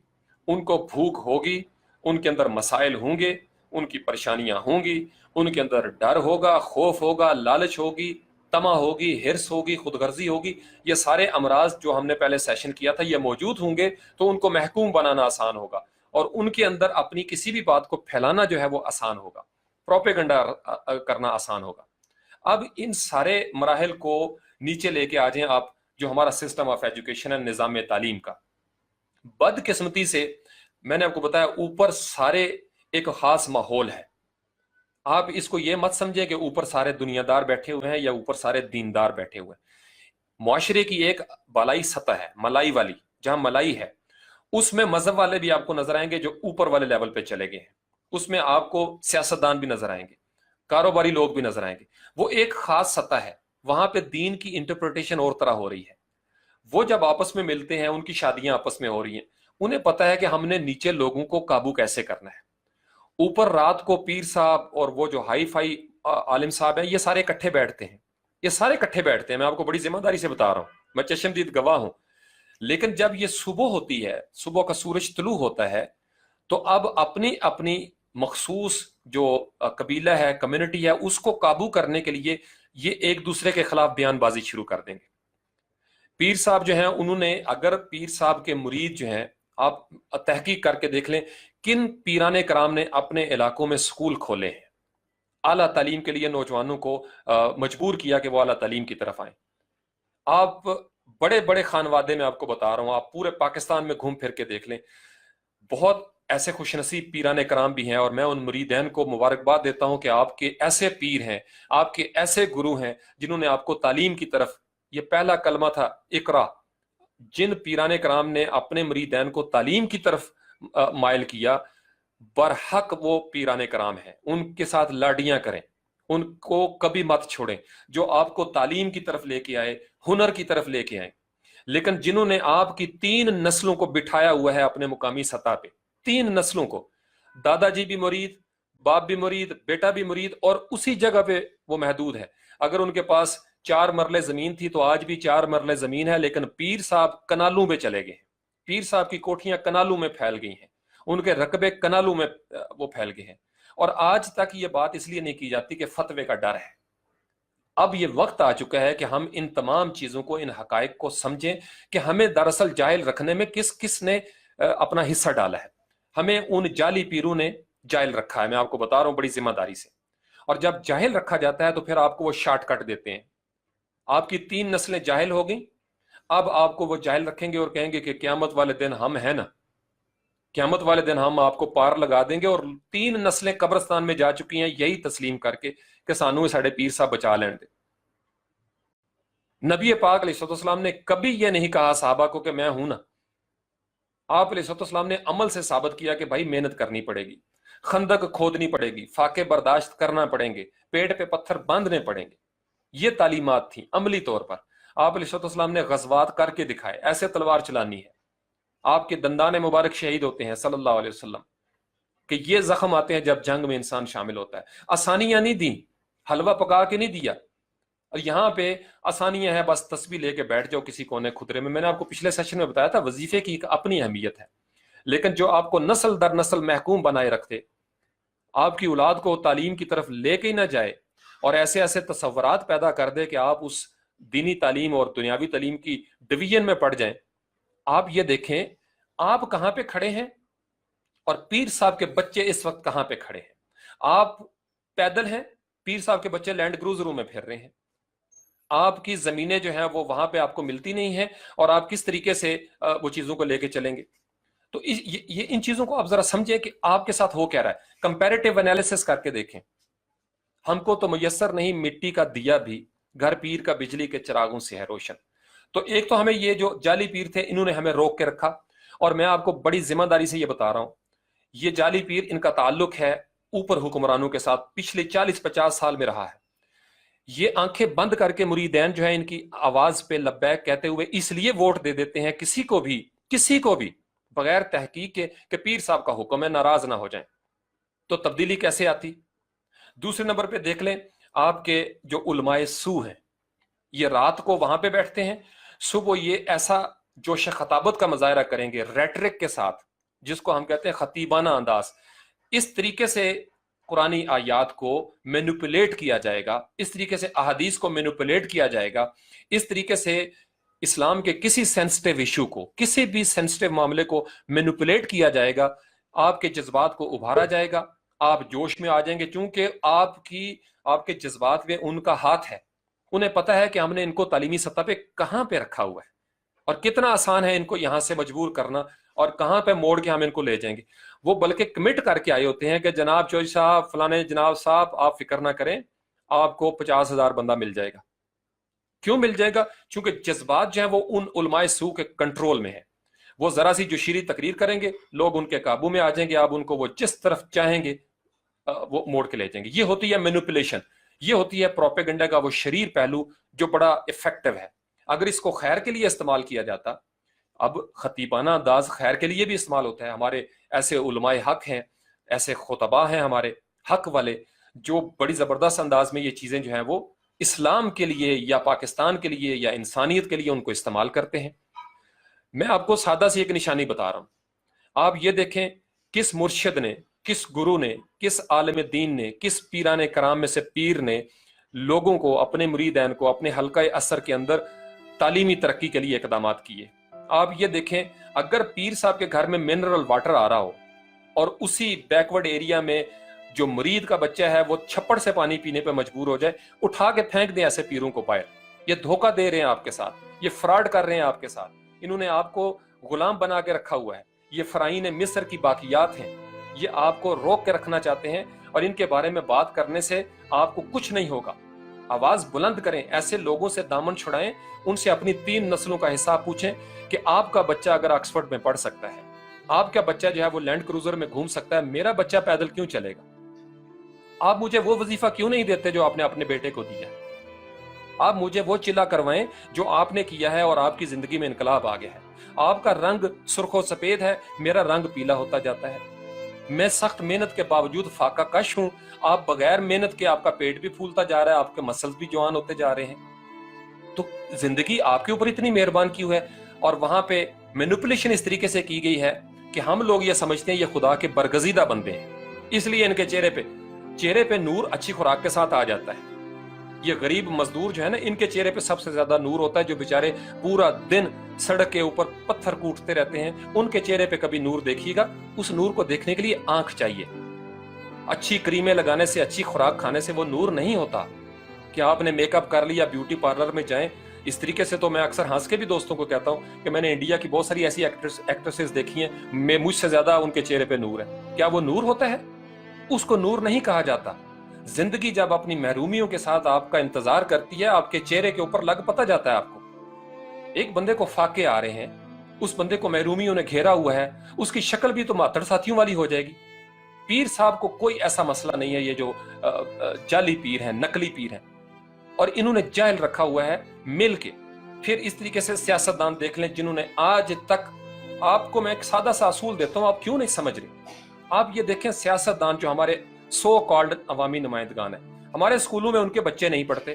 ان کو بھوک ہوگی، ان کے اندر مسائل ہوں گے، ان کی پریشانیاں ہوں گی، ان کے اندر ڈر ہوگا، خوف ہوگا، لالچ ہوگی، طمع ہوگی، ہرس ہوگی، خود غرضی ہوگی، یہ سارے امراض جو ہم نے پہلے سیشن کیا تھا یہ موجود ہوں گے، تو ان کو محکوم بنانا آسان ہوگا اور ان کے اندر اپنی کسی بھی بات کو پھیلانا جو ہے وہ آسان ہوگا، پروپیگنڈا کرنا آسان ہوگا۔ اب ان سارے مراحل کو نیچے لے کے آ جائیں آپ، جو ہمارا سسٹم آف ایجوکیشن ہے، نظام تعلیم کا، بد قسمتی سے میں نے آپ کو بتایا اوپر سارے ایک خاص ماحول ہے، آپ اس کو یہ مت سمجھیں کہ اوپر سارے دنیا دار بیٹھے ہوئے ہیں یا اوپر سارے دیندار بیٹھے ہوئے ہیں، معاشرے کی ایک بالائی سطح ہے، ملائی والی، جہاں ملائی ہے اس میں مذہب والے بھی آپ کو نظر آئیں گے جو اوپر والے لیول پہ چلے گئے ہیں، اس میں آپ کو سیاستدان بھی نظر آئیں گے، کاروباری لوگ بھی نظر آئیں گے، وہ ایک خاص سطح ہے، وہاں پہ دین کی انٹرپریٹیشن اور طرح ہو رہی ہے، وہ جب آپس میں ملتے ہیں، ان کی شادیاں آپس میں ہو رہی ہیں، انہیں پتا ہے کہ ہم نے نیچے لوگوں کو قابو کیسے کرنا ہے، اوپر رات کو پیر صاحب اور وہ جو ہائی فائی عالم صاحب ہیں یہ سارے اکٹھے بیٹھتے ہیں، یہ سارے اکٹھے بیٹھتے ہیں، میں آپ کو بڑی ذمہ داری سے بتا رہا ہوں، میں چشمدید گواہ ہوں، لیکن جب یہ صبح ہوتی ہے، صبح کا سورج طلوع ہوتا ہے، تو اب اپنی اپنی مخصوص جو قبیلہ ہے، کمیونٹی ہے، اس کو قابو کرنے کے لیے یہ ایک دوسرے کے خلاف بیان بازی شروع کر دیں گے۔ پیر صاحب جو ہیں انہوں نے، اگر پیر صاحب کے مرید جو ہیں، آپ تحقیق کر کے دیکھ لیں کن پیران کرام نے اپنے علاقوں میں سکول کھولے ہیں، اعلیٰ تعلیم کے لیے نوجوانوں کو مجبور کیا کہ وہ اعلیٰ تعلیم کی طرف آئیں۔ آپ بڑے بڑے خانوادے میں آپ کو بتا رہا ہوں، آپ پورے پاکستان میں گھوم پھر کے دیکھ لیں، بہت ایسے خوش نصیب پیران کرام بھی ہیں، اور میں ان مریدین کو مبارکباد دیتا ہوں کہ آپ کے ایسے پیر ہیں، آپ کے ایسے گرو ہیں جنہوں نے آپ کو تعلیم کی طرف، یہ پہلا کلمہ تھا اقرا، جن پیران کرام نے اپنے مریدین کو تعلیم کی طرف مائل کیا، برحق وہ پیران کرام ہیں، ان کے ساتھ لاڈیاں کریں، ان کو کبھی مت چھوڑیں، جو آپ کو تعلیم کی طرف لے کے آئے، ہنر کی طرف لے کے آئے، لیکن جنہوں نے آپ کی 3 نسلوں کو بٹھایا ہوا ہے اپنے مقامی سطح پہ، 3 نسلوں کو، دادا جی بھی مرید، باپ بھی مرید، بیٹا بھی مرید، اور اسی جگہ پہ وہ محدود ہے، اگر ان کے پاس 4 مرلے زمین تھی تو آج بھی 4 مرلے زمین ہے، لیکن پیر صاحب کنالوں میں چلے گئے ہیں، پیر صاحب کی کوٹھیاں کنالوں میں پھیل گئی ہیں، ان کے رقبے کنالوں میں وہ پھیل گئے ہیں، اور آج تک یہ بات اس لیے نہیں کی جاتی کہ فتوے کا ڈر ہے۔ اب یہ وقت آ چکا ہے کہ ہم ان تمام چیزوں کو، ان حقائق کو سمجھیں کہ ہمیں دراصل جاہل رکھنے میں کس کس نے اپنا حصہ ڈالا ہے، ہمیں ان جعلی پیروں نے جاہل رکھا ہے، میں آپ کو بتا رہا ہوں بڑی ذمہ داری سے، اور جب جاہل رکھا جاتا ہے تو پھر آپ کو وہ شارٹ کٹ دیتے ہیں، آپ کی 3 نسلیں جاہل ہو گئیں، اب آپ کو وہ جاہل رکھیں گے اور کہیں گے کہ قیامت والے دن ہم ہیں نا، قیامت والے دن ہم آپ کو پار لگا دیں گے، اور 3 نسلیں قبرستان میں جا چکی ہیں یہی تسلیم کر کے کہ سانو ساڑھے پیر صاحب بچا لین دے۔ نبی پاک علیہ السلام نے کبھی یہ نہیں کہا صحابہ کو کہ میں ہوں نا، آپ علیہ السلام نے عمل سے ثابت کیا کہ بھائی محنت کرنی پڑے گی، خندق کھودنی پڑے گی، فاقے برداشت کرنا پڑیں گے، پیٹ پہ پتھر باندھنے پڑیں گے، یہ تعلیمات تھیں عملی طور پر۔ آپ علیہ السلام نے غزوات کر کے دکھائے، ایسے تلوار چلانی ہے، آپ کے دندان مبارک شہید ہوتے ہیں صلی اللہ علیہ وسلم، کہ یہ زخم آتے ہیں جب جنگ میں انسان شامل ہوتا ہے، آسانیاں نہیں دیں، حلوہ پکا کے نہیں دیا، اور یہاں پہ آسانیاں ہیں بس تسبیح لے کے بیٹھ جاؤ کسی کونے خدرے میں۔ میں نے آپ کو پچھلے سیشن میں بتایا تھا وظیفے کی ایک اپنی اہمیت ہے، لیکن جو آپ کو نسل در نسل محکوم بنائے رکھتے، آپ کی اولاد کو تعلیم کی طرف لے کے ہی نہ جائے، اور ایسے ایسے تصورات پیدا کر دے کہ آپ اس دینی تعلیم اور دنیاوی تعلیم کی ڈویژن میں پڑ جائیں، آپ یہ دیکھیں آپ کہاں پہ کھڑے ہیں اور پیر صاحب کے بچے اس وقت کہاں پہ کھڑے ہیں۔ آپ پیدل ہیں، پیر صاحب کے بچے لینڈ کروزروں میں پھر رہے ہیں، آپ کی زمینیں جو ہیں وہ وہاں پہ آپ کو ملتی نہیں ہیں، اور آپ کس طریقے سے وہ چیزوں کو لے کے چلیں گے؟ تو یہ ان چیزوں کو آپ ذرا سمجھیں کہ آپ کے ساتھ ہو کیا رہا ہے، کمپیریٹیو انالیسس کر کے دیکھیں۔ ہم کو تو میسر نہیں مٹی کا دیا بھی، گھر پیر کا بجلی کے چراغوں سے ہے روشن۔ تو ایک تو ہمیں یہ جو جعلی پیر تھے انہوں نے ہمیں روک کے رکھا، اور میں آپ کو بڑی ذمہ داری سے یہ بتا رہا ہوں، یہ جعلی پیر ان کا تعلق ہے اوپر حکمرانوں کے ساتھ، پچھلے 40-50 سال میں رہا ہے۔ یہ آنکھیں بند کر کے مریدین جو ہے ان کی آواز پہ لبیک کہتے ہوئے اس لیے ووٹ دے دیتے ہیں کسی کو بھی بغیر تحقیق کے کہ پیر صاحب کا حکم ہے، ناراض نہ ہو جائیں۔ تو تبدیلی کیسے آتی؟ دوسرے نمبر پہ دیکھ لیں آپ کے جو علماء سو ہیں، یہ رات کو وہاں پہ بیٹھتے ہیں، صبح یہ ایسا جوش خطابت کا مظاہرہ کریں گے ریٹرک کے ساتھ، جس کو ہم کہتے ہیں خطیبانہ انداز۔ اس طریقے سے قرآنی آیات کو مینوپولیٹ کیا جائے گا، اس طریقے سے احادیث کو مینوپولیٹ کیا جائے گا، اس طریقے سے اسلام کے کسی سینسٹیو ایشو کو، کسی بھی سینسٹیو معاملے کو مینوپولیٹ کیا جائے گا، آپ کے جذبات کو ابھارا جائے گا، آپ جوش میں آ جائیں گے، چونکہ آپ کے جذبات میں ان کا ہاتھ ہے۔ انہیں پتہ ہے کہ ہم نے ان کو تعلیمی سطح پہ کہاں پہ رکھا ہوا ہے، اور کتنا آسان ہے ان کو یہاں سے مجبور کرنا، اور کہاں پہ موڑ کے ہم ان کو لے جائیں گے۔ وہ بلکہ کمٹ کر کے آئے ہوتے ہیں کہ جناب چوہدری صاحب، فلانے جناب صاحب، آپ فکر نہ کریں، آپ کو 50,000 بندہ مل جائے گا۔ کیوں مل جائے گا؟ چونکہ جذبات جو ہیں وہ ان علماء سو کے کنٹرول میں ہیں۔ وہ ذرا سی جو شیریں تقریر کریں گے، لوگ ان کے قابو میں آ جائیں گے، آپ ان کو وہ جس طرف چاہیں گے وہ موڑ کے لے جائیں گے۔ یہ ہوتی ہے مینوپولیشن، یہ ہوتی ہے پروپیگنڈا کا وہ شریر پہلو جو بڑا افیکٹو ہے۔ اگر اس کو خیر کے لیے استعمال کیا جاتا، اب خطیبانہ انداز خیر کے لیے بھی استعمال ہوتا ہے، ہمارے ایسے علماء حق ہیں، ایسے خطباء ہیں ہمارے حق والے، جو بڑی زبردست انداز میں یہ چیزیں جو ہیں وہ اسلام کے لیے یا پاکستان کے لیے یا انسانیت کے لیے ان کو استعمال کرتے ہیں۔ میں آپ کو سادہ سی ایک نشانی بتا رہا ہوں، آپ یہ دیکھیں کس مرشد نے، کس گرو نے، کس عالم دین نے، کس پیران کرام میں سے پیر نے لوگوں کو، اپنے مریدین کو اپنے حلقہ اثر کے اندر تعلیمی ترقی کے لیے اقدامات کیے۔ آپ یہ دیکھیں اگر پیر صاحب کے گھر میں منرل واٹر آ رہا ہو اور اسی بیکورڈ ایریا میں جو مرید کا بچہ ہے وہ چھپڑ سے پانی پینے پہ مجبور ہو جائے، اٹھا کے پھینک دیں ایسے پیروں کو باہر۔ یہ دھوکہ دے رہے ہیں آپ کے ساتھ، یہ فراڈ کر رہے ہیں آپ کے ساتھ، انہوں نے آپ کو غلام بنا کے رکھا ہوا ہے۔ یہ فرعین مصر کی باقیات ہیں، یہ آپ کو روک کے رکھنا چاہتے ہیں، اور ان کے بارے میں بات کرنے سے آپ کو کچھ نہیں ہوگا۔ آواز بلند کریں، ایسے لوگوں سے دامن چھڑائیں، ان سے اپنی 3 نسلوں کا حساب پوچھیں کہ آپ کا بچہ اگر آکسفورڈ میں پڑھ سکتا ہے، آپ کا بچہ جو ہے وہ لینڈ کروزر میں گھوم سکتا ہے، میرا بچہ پیدل کیوں چلے گا؟ آپ مجھے وہ وظیفہ کیوں نہیں دیتے جو آپ نے اپنے بیٹے کو دیا؟ آپ مجھے وہ چلا کروائیں جو آپ نے کیا ہے اور آپ کی زندگی میں انقلاب آ گیا ہے۔ آپ کا رنگ سرخ و سفید ہے، میرا رنگ پیلا ہوتا جاتا ہے۔ میں سخت محنت کے باوجود فاقہ کش ہوں، آپ بغیر محنت کے آپ کا پیٹ بھی پھولتا جا رہا ہے، آپ کے مسلز بھی جوان ہوتے جا رہے ہیں۔ تو زندگی آپ کے اوپر اتنی مہربان کیوں ہے؟ اور وہاں پہ مینوپولیشن اس طریقے سے کی گئی ہے کہ ہم لوگ یہ سمجھتے ہیں یہ خدا کے برگزیدہ بندے ہیں، اس لیے ان کے چہرے پہ نور اچھی خوراک کے ساتھ آ جاتا ہے۔ یہ غریب مزدور جو ہے نا، ان کے چہرے پہ سب سے زیادہ نور ہوتا ہے، جو بیچارے پورا دن سڑک کے اوپر پتھر کوٹتے رہتے ہیں، ان کے چہرے پہ کبھی نور دیکھیے گا۔ اس نور کو دیکھنے کے لیے آنکھ چاہیے، اچھی کریمیں لگانے سے، اچھی خوراک کھانے سے وہ نور نہیں ہوتا کہ آپ نے میک اپ کر لیا، بیوٹی پارلر میں جائیں۔ اس طریقے سے تو میں اکثر ہنس کے بھی دوستوں کو کہتا ہوں کہ میں نے انڈیا کی بہت ساری ایسی ایکٹریسز دیکھی ہیں، مجھ سے زیادہ ان کے چہرے پہ نور ہے۔ کیا وہ نور ہوتا ہے؟ اس کو نور نہیں کہا جاتا۔ زندگی جب اپنی محرومیوں کے ساتھ آپ کا انتظار کرتی ہے، آپ کے چہرے کے اوپر لگ پتہ جاتا ہے آپ کو۔ ایک بندے کو فاقے آ رہے ہیں، اس بندے کو محرومیوں نے گھیرا ہوا ہے، اس کی شکل بھی تو ماتڑ ساتھیوں والی ہو جائے گی۔ پیر صاحب کو کوئی ایسا مسئلہ نہیں ہے، یہ جو جعلی پیر ہیں، نقلی پیر ہیں، اور انہوں نے جاہل رکھا ہوا ہے مل کے۔ پھر اس طریقے سے سیاستدان دیکھ لیں جنہوں نے آج تک، آپ کو میں ایک سادہ سا اصول دیتا ہوں، آپ کیوں نہیں سمجھ رہے؟ آپ یہ دیکھیں سیاستدان جو ہمارے سو کالڈ عوامی نمائندگان ہیں، ہمارے اسکولوں میں ان کے بچے نہیں پڑھتے،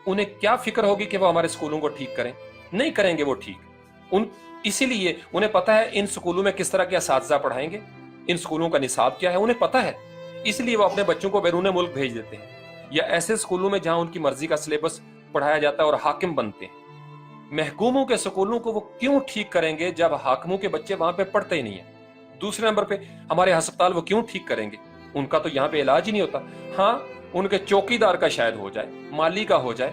انہیں کیا فکر ہوگی کہ وہ ہمارے اسکولوں کو ٹھیک کریں؟ نہیں کریں گے وہ ٹھیک۔ اسی لیے انہیں پتا ہے ان اسکولوں میں کس طرح کے اساتذہ پڑھائیں گے، ان اسکولوں کا نصاب کیا ہے، انہیں پتا ہے، اس لیے وہ اپنے بچوں کو بیرون ملک بھیج دیتے ہیں، یا ایسے اسکولوں میں جہاں ان کی مرضی کا سلیبس پڑھایا جاتا ہے اور حاکم بنتے ہیں۔ محکوموں کے اسکولوں کو وہ کیوں ٹھیک کریں گے جب حاکموں کے بچے وہاں پہ پڑھتے ہی نہیں ہیں؟ دوسرے نمبر پہ ہمارے ہسپتال وہ کیوں ٹھیک کریں گے؟ ان کا تو یہاں پہ علاج ہی نہیں ہوتا۔ ہاں ان کے چوکیدار کا شاید ہو جائے، مالی کا ہو جائے،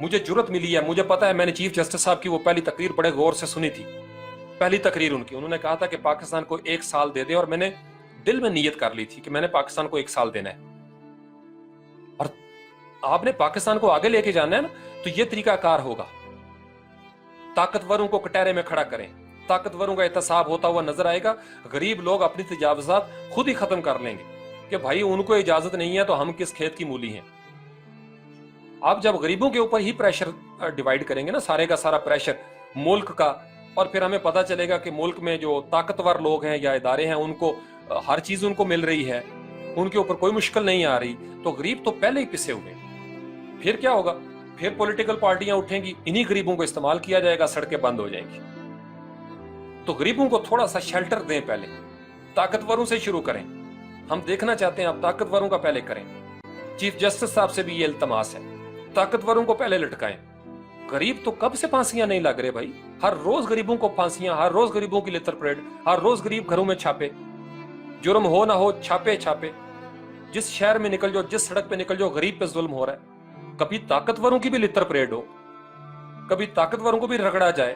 مجھے جرت ملی ہے, مجھے پتا ہے, میں نے چیف جسٹس صاحب کی وہ پہلی تقریر بڑے غور سے سنی تھی, پہلی تقریر ان کی. انہوں نے کہا تھا کہ پاکستان کو 1 سال دے دے, اور میں نے دل میں نیت کر لی تھی کہ میں نے پاکستان کو 1 سال دینا ہے. اور آپ نے پاکستان کو آگے لے کے جانا ہے نا, تو یہ طریقہ کار ہوگا. طاقتوروں کو کٹہرے میں کھڑا کریں, طاقتوروں کا احتساب ہوتا ہوا نظر آئے گا, غریب لوگ اپنی تجاوزات خود ہی ختم کر لیں گے کہ بھائی ان کو اجازت نہیں ہے تو ہم کس کھیت کی مولی ہیں. آپ جب غریبوں کے اوپر ہی پریشر ڈیوائیڈ کریں گے نا, سارے کا سارا پریشر ملک کا, اور پھر ہمیں پتا چلے گا کہ ملک میں جو طاقتور لوگ ہیں یا ادارے ہیں ان کو ہر چیز ان کو مل رہی ہے, ان کے اوپر کوئی مشکل نہیں آ رہی, تو غریب تو پہلے ہی پسے ہوئے. پھر کیا ہوگا؟ پھر پولیٹیکل پارٹیاں اٹھیں گی, انہی غریبوں کو استعمال کیا جائے گا, سڑکیں بند ہو جائیں گی. تو غریبوں کو تھوڑا سا شیلٹر دیں, پہلے طاقتوروں سے شروع کریں. ہم دیکھنا چاہتے ہیں آپ طاقتوروں کا پہلے کریں. چیف جسٹس صاحب سے بھی یہ التماس ہے, طاقتوروں کو پہلے لٹکائیں. غریب تو کب سے پھانسیاں نہیں لگ رہے بھائی, ہر روز غریبوں کو پھانسیاں, ہر روز غریبوں کی لتر پریڈ, ہر روز غریب گھروں میں چھاپے, جرم ہو نہ ہو چھاپے چھاپے. جس شہر میں نکل جاؤ, جس سڑک پہ نکل جاؤ, غریب پہ ظلم ہو رہا ہے. کبھی طاقتوروں کی بھی لتر پریڈ ہو, کبھی طاقتوروں کو بھی رگڑا جائے.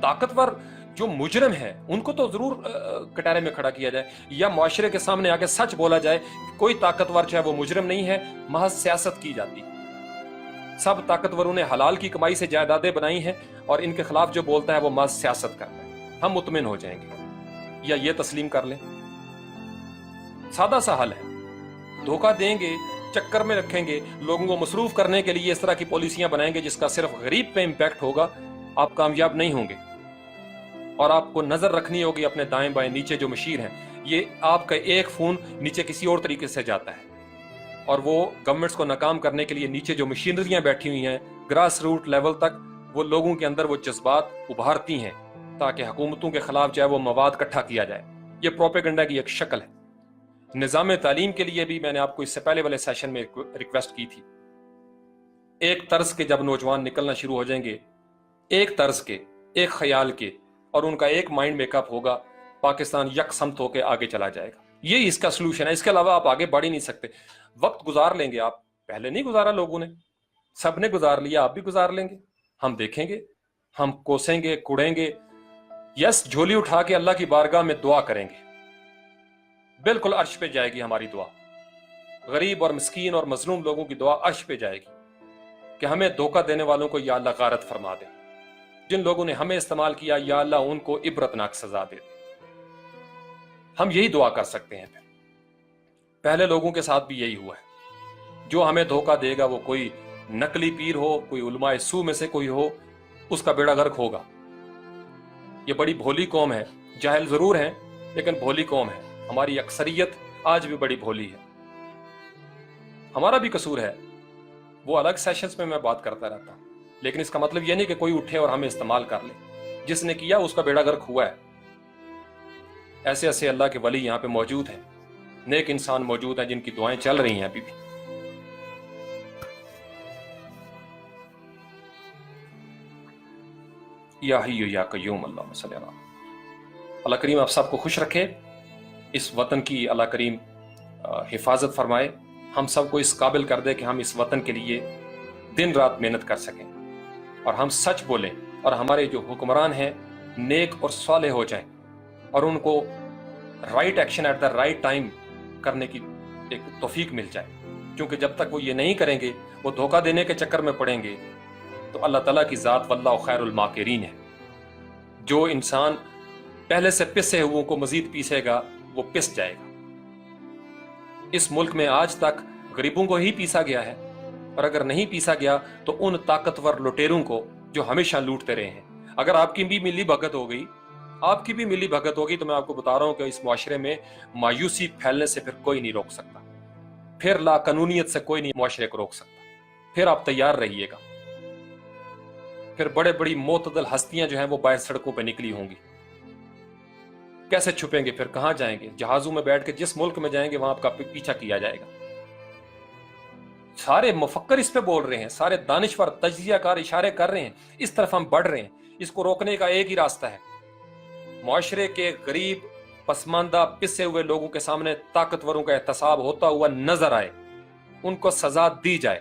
طاقتور جو مجرم ہے ان کو تو ضرور کٹہرے میں کھڑا کیا جائے, یا معاشرے کے سامنے آ کے سچ بولا جائے کوئی طاقتور جو ہے وہ مجرم نہیں ہے, محض سیاست کی جاتی. سب طاقتوروں نے حلال کی کمائی سے جائیدادیں بنائی ہیں, اور ان کے خلاف جو بولتا ہے وہ محض سیاست کرتا ہے. ہم مطمئن ہو جائیں گے, یا یہ تسلیم کر لیں. سادہ سا حل ہے. دھوکہ دیں گے, چکر میں رکھیں گے, لوگوں کو مصروف کرنے کے لیے اس طرح کی پالیسیاں بنائیں گے جس کا صرف غریب پہ امپیکٹ ہوگا, آپ کامیاب نہیں ہوں گے. اور آپ کو نظر رکھنی ہوگی اپنے دائیں بائیں نیچے جو مشیر ہیں, یہ آپ کا ایک فون نیچے کسی اور طریقے سے جاتا ہے, اور وہ گورنمنٹس کو ناکام کرنے کے لیے نیچے جو مشینریاں بیٹھی ہوئی ہیں گراس روٹ لیول تک, وہ لوگوں کے اندر وہ جذبات ابھارتی ہیں تاکہ حکومتوں کے خلاف جو ہے وہ مواد اکٹھا کیا جائے. یہ پروپیگنڈا کی ایک شکل ہے. نظام تعلیم کے لیے بھی میں نے آپ کو اس سے پہلے والے سیشن میں ریکویسٹ کی تھی. ایک طرز کے جب نوجوان نکلنا شروع ہو جائیں گے, ایک طرز کے, ایک خیال کے, اور ان کا ایک مائنڈ میک اپ ہوگا, پاکستان یک سمت ہو کے آگے چلا جائے گا. یہی اس کا سلوشن ہے, اس کے علاوہ آپ آگے بڑھ ہی نہیں سکتے. وقت گزار لیں گے آپ, پہلے نہیں گزارا لوگوں نے, سب نے گزار لیا, آپ بھی گزار لیں گے. ہم دیکھیں گے, ہم کوسیں گے, کڑیں گے, یس جھولی اٹھا کے اللہ کی بارگاہ میں دعا کریں گے, بالکل عرش پہ جائے گی ہماری دعا. غریب اور مسکین اور مظلوم لوگوں کی دعا عرش پہ جائے گی کہ ہمیں دھوکہ دینے والوں کو یا اللہ غارت فرما دے, جن لوگوں نے ہمیں استعمال کیا یا اللہ ان کو عبرتناک سزا دے دے. ہم یہی دعا کر سکتے ہیں. پھر پہلے لوگوں کے ساتھ بھی یہی ہوا ہے. جو ہمیں دھوکہ دے گا وہ کوئی نقلی پیر ہو, کوئی علماء سو میں سے کوئی ہو, اس کا بیڑا غرق ہوگا. یہ بڑی بھولی قوم ہے, جاہل ضرور ہیں لیکن بھولی قوم ہے. ہماری اکثریت آج بھی بڑی بھولی ہے. ہمارا بھی قصور ہے, وہ الگ سیشنز میں بات کرتا رہتا ہوں, لیکن اس کا مطلب یہ نہیں کہ کوئی اٹھے اور ہمیں استعمال کر لے. جس نے کیا اس کا بیڑا غرق ہوا ہے. ایسے ایسے اللہ کے ولی یہاں پہ موجود ہیں, نیک انسان موجود ہیں جن کی دعائیں چل رہی ہیں ابھی بھی. یا حی یا قیوم اللہم صلی اللہ. اللہ کریم آپ سب کو خوش رکھے, اس وطن کی اللہ کریم حفاظت فرمائے, ہم سب کو اس قابل کر دے کہ ہم اس وطن کے لیے دن رات محنت کر سکیں, اور ہم سچ بولیں, اور ہمارے جو حکمران ہیں نیک اور صالح ہو جائیں, اور ان کو right action at the right time کرنے کی ایک توفیق مل جائے. کیونکہ جب تک وہ یہ نہیں کریں گے, وہ دھوکہ دینے کے چکر میں پڑیں گے, تو اللہ تعالیٰ کی ذات واللہ خیر الماکرین ہے. جو انسان پہلے سے پسے ہوئوں کو مزید پیسے گا وہ پس جائے گا. اس ملک میں آج تک غریبوں کو ہی پیسا گیا ہے, اور اگر نہیں پیسا گیا تو ان طاقتور لٹیروں کو جو ہمیشہ لوٹتے رہے ہیں. اگر آپ کی بھی ملی بھگت ہو گئی, آپ کی بھی ملی بھگت ہوگی, تو میں آپ کو بتا رہا ہوں کہ اس معاشرے میں مایوسی پھیلنے سے پھر کوئی نہیں روک سکتا, پھر لا قانونیت سے کوئی نہیں معاشرے کو روک سکتا. پھر آپ تیار رہیے گا. پھر بڑے بڑی معتدل ہستیاں جو ہیں وہ باہر سڑکوں پہ نکلی ہوں گی. کیسے چھپیں گے, پھر کہاں جائیں گے؟ جہازوں میں بیٹھ کے جس ملک میں جائیں گے وہاں آپ کا پیچھا کیا جائے گا. سارے مفکر اس پہ بول رہے ہیں, سارے دانشور تجزیہ کار اشارے کر رہے ہیں, اس طرف ہم بڑھ رہے ہیں. اس کو روکنے کا ایک ہی راستہ ہے, معاشرے کے غریب پسماندہ پسے ہوئے لوگوں کے سامنے طاقتوروں کا احتساب ہوتا ہوا نظر آئے, ان کو سزا دی جائے.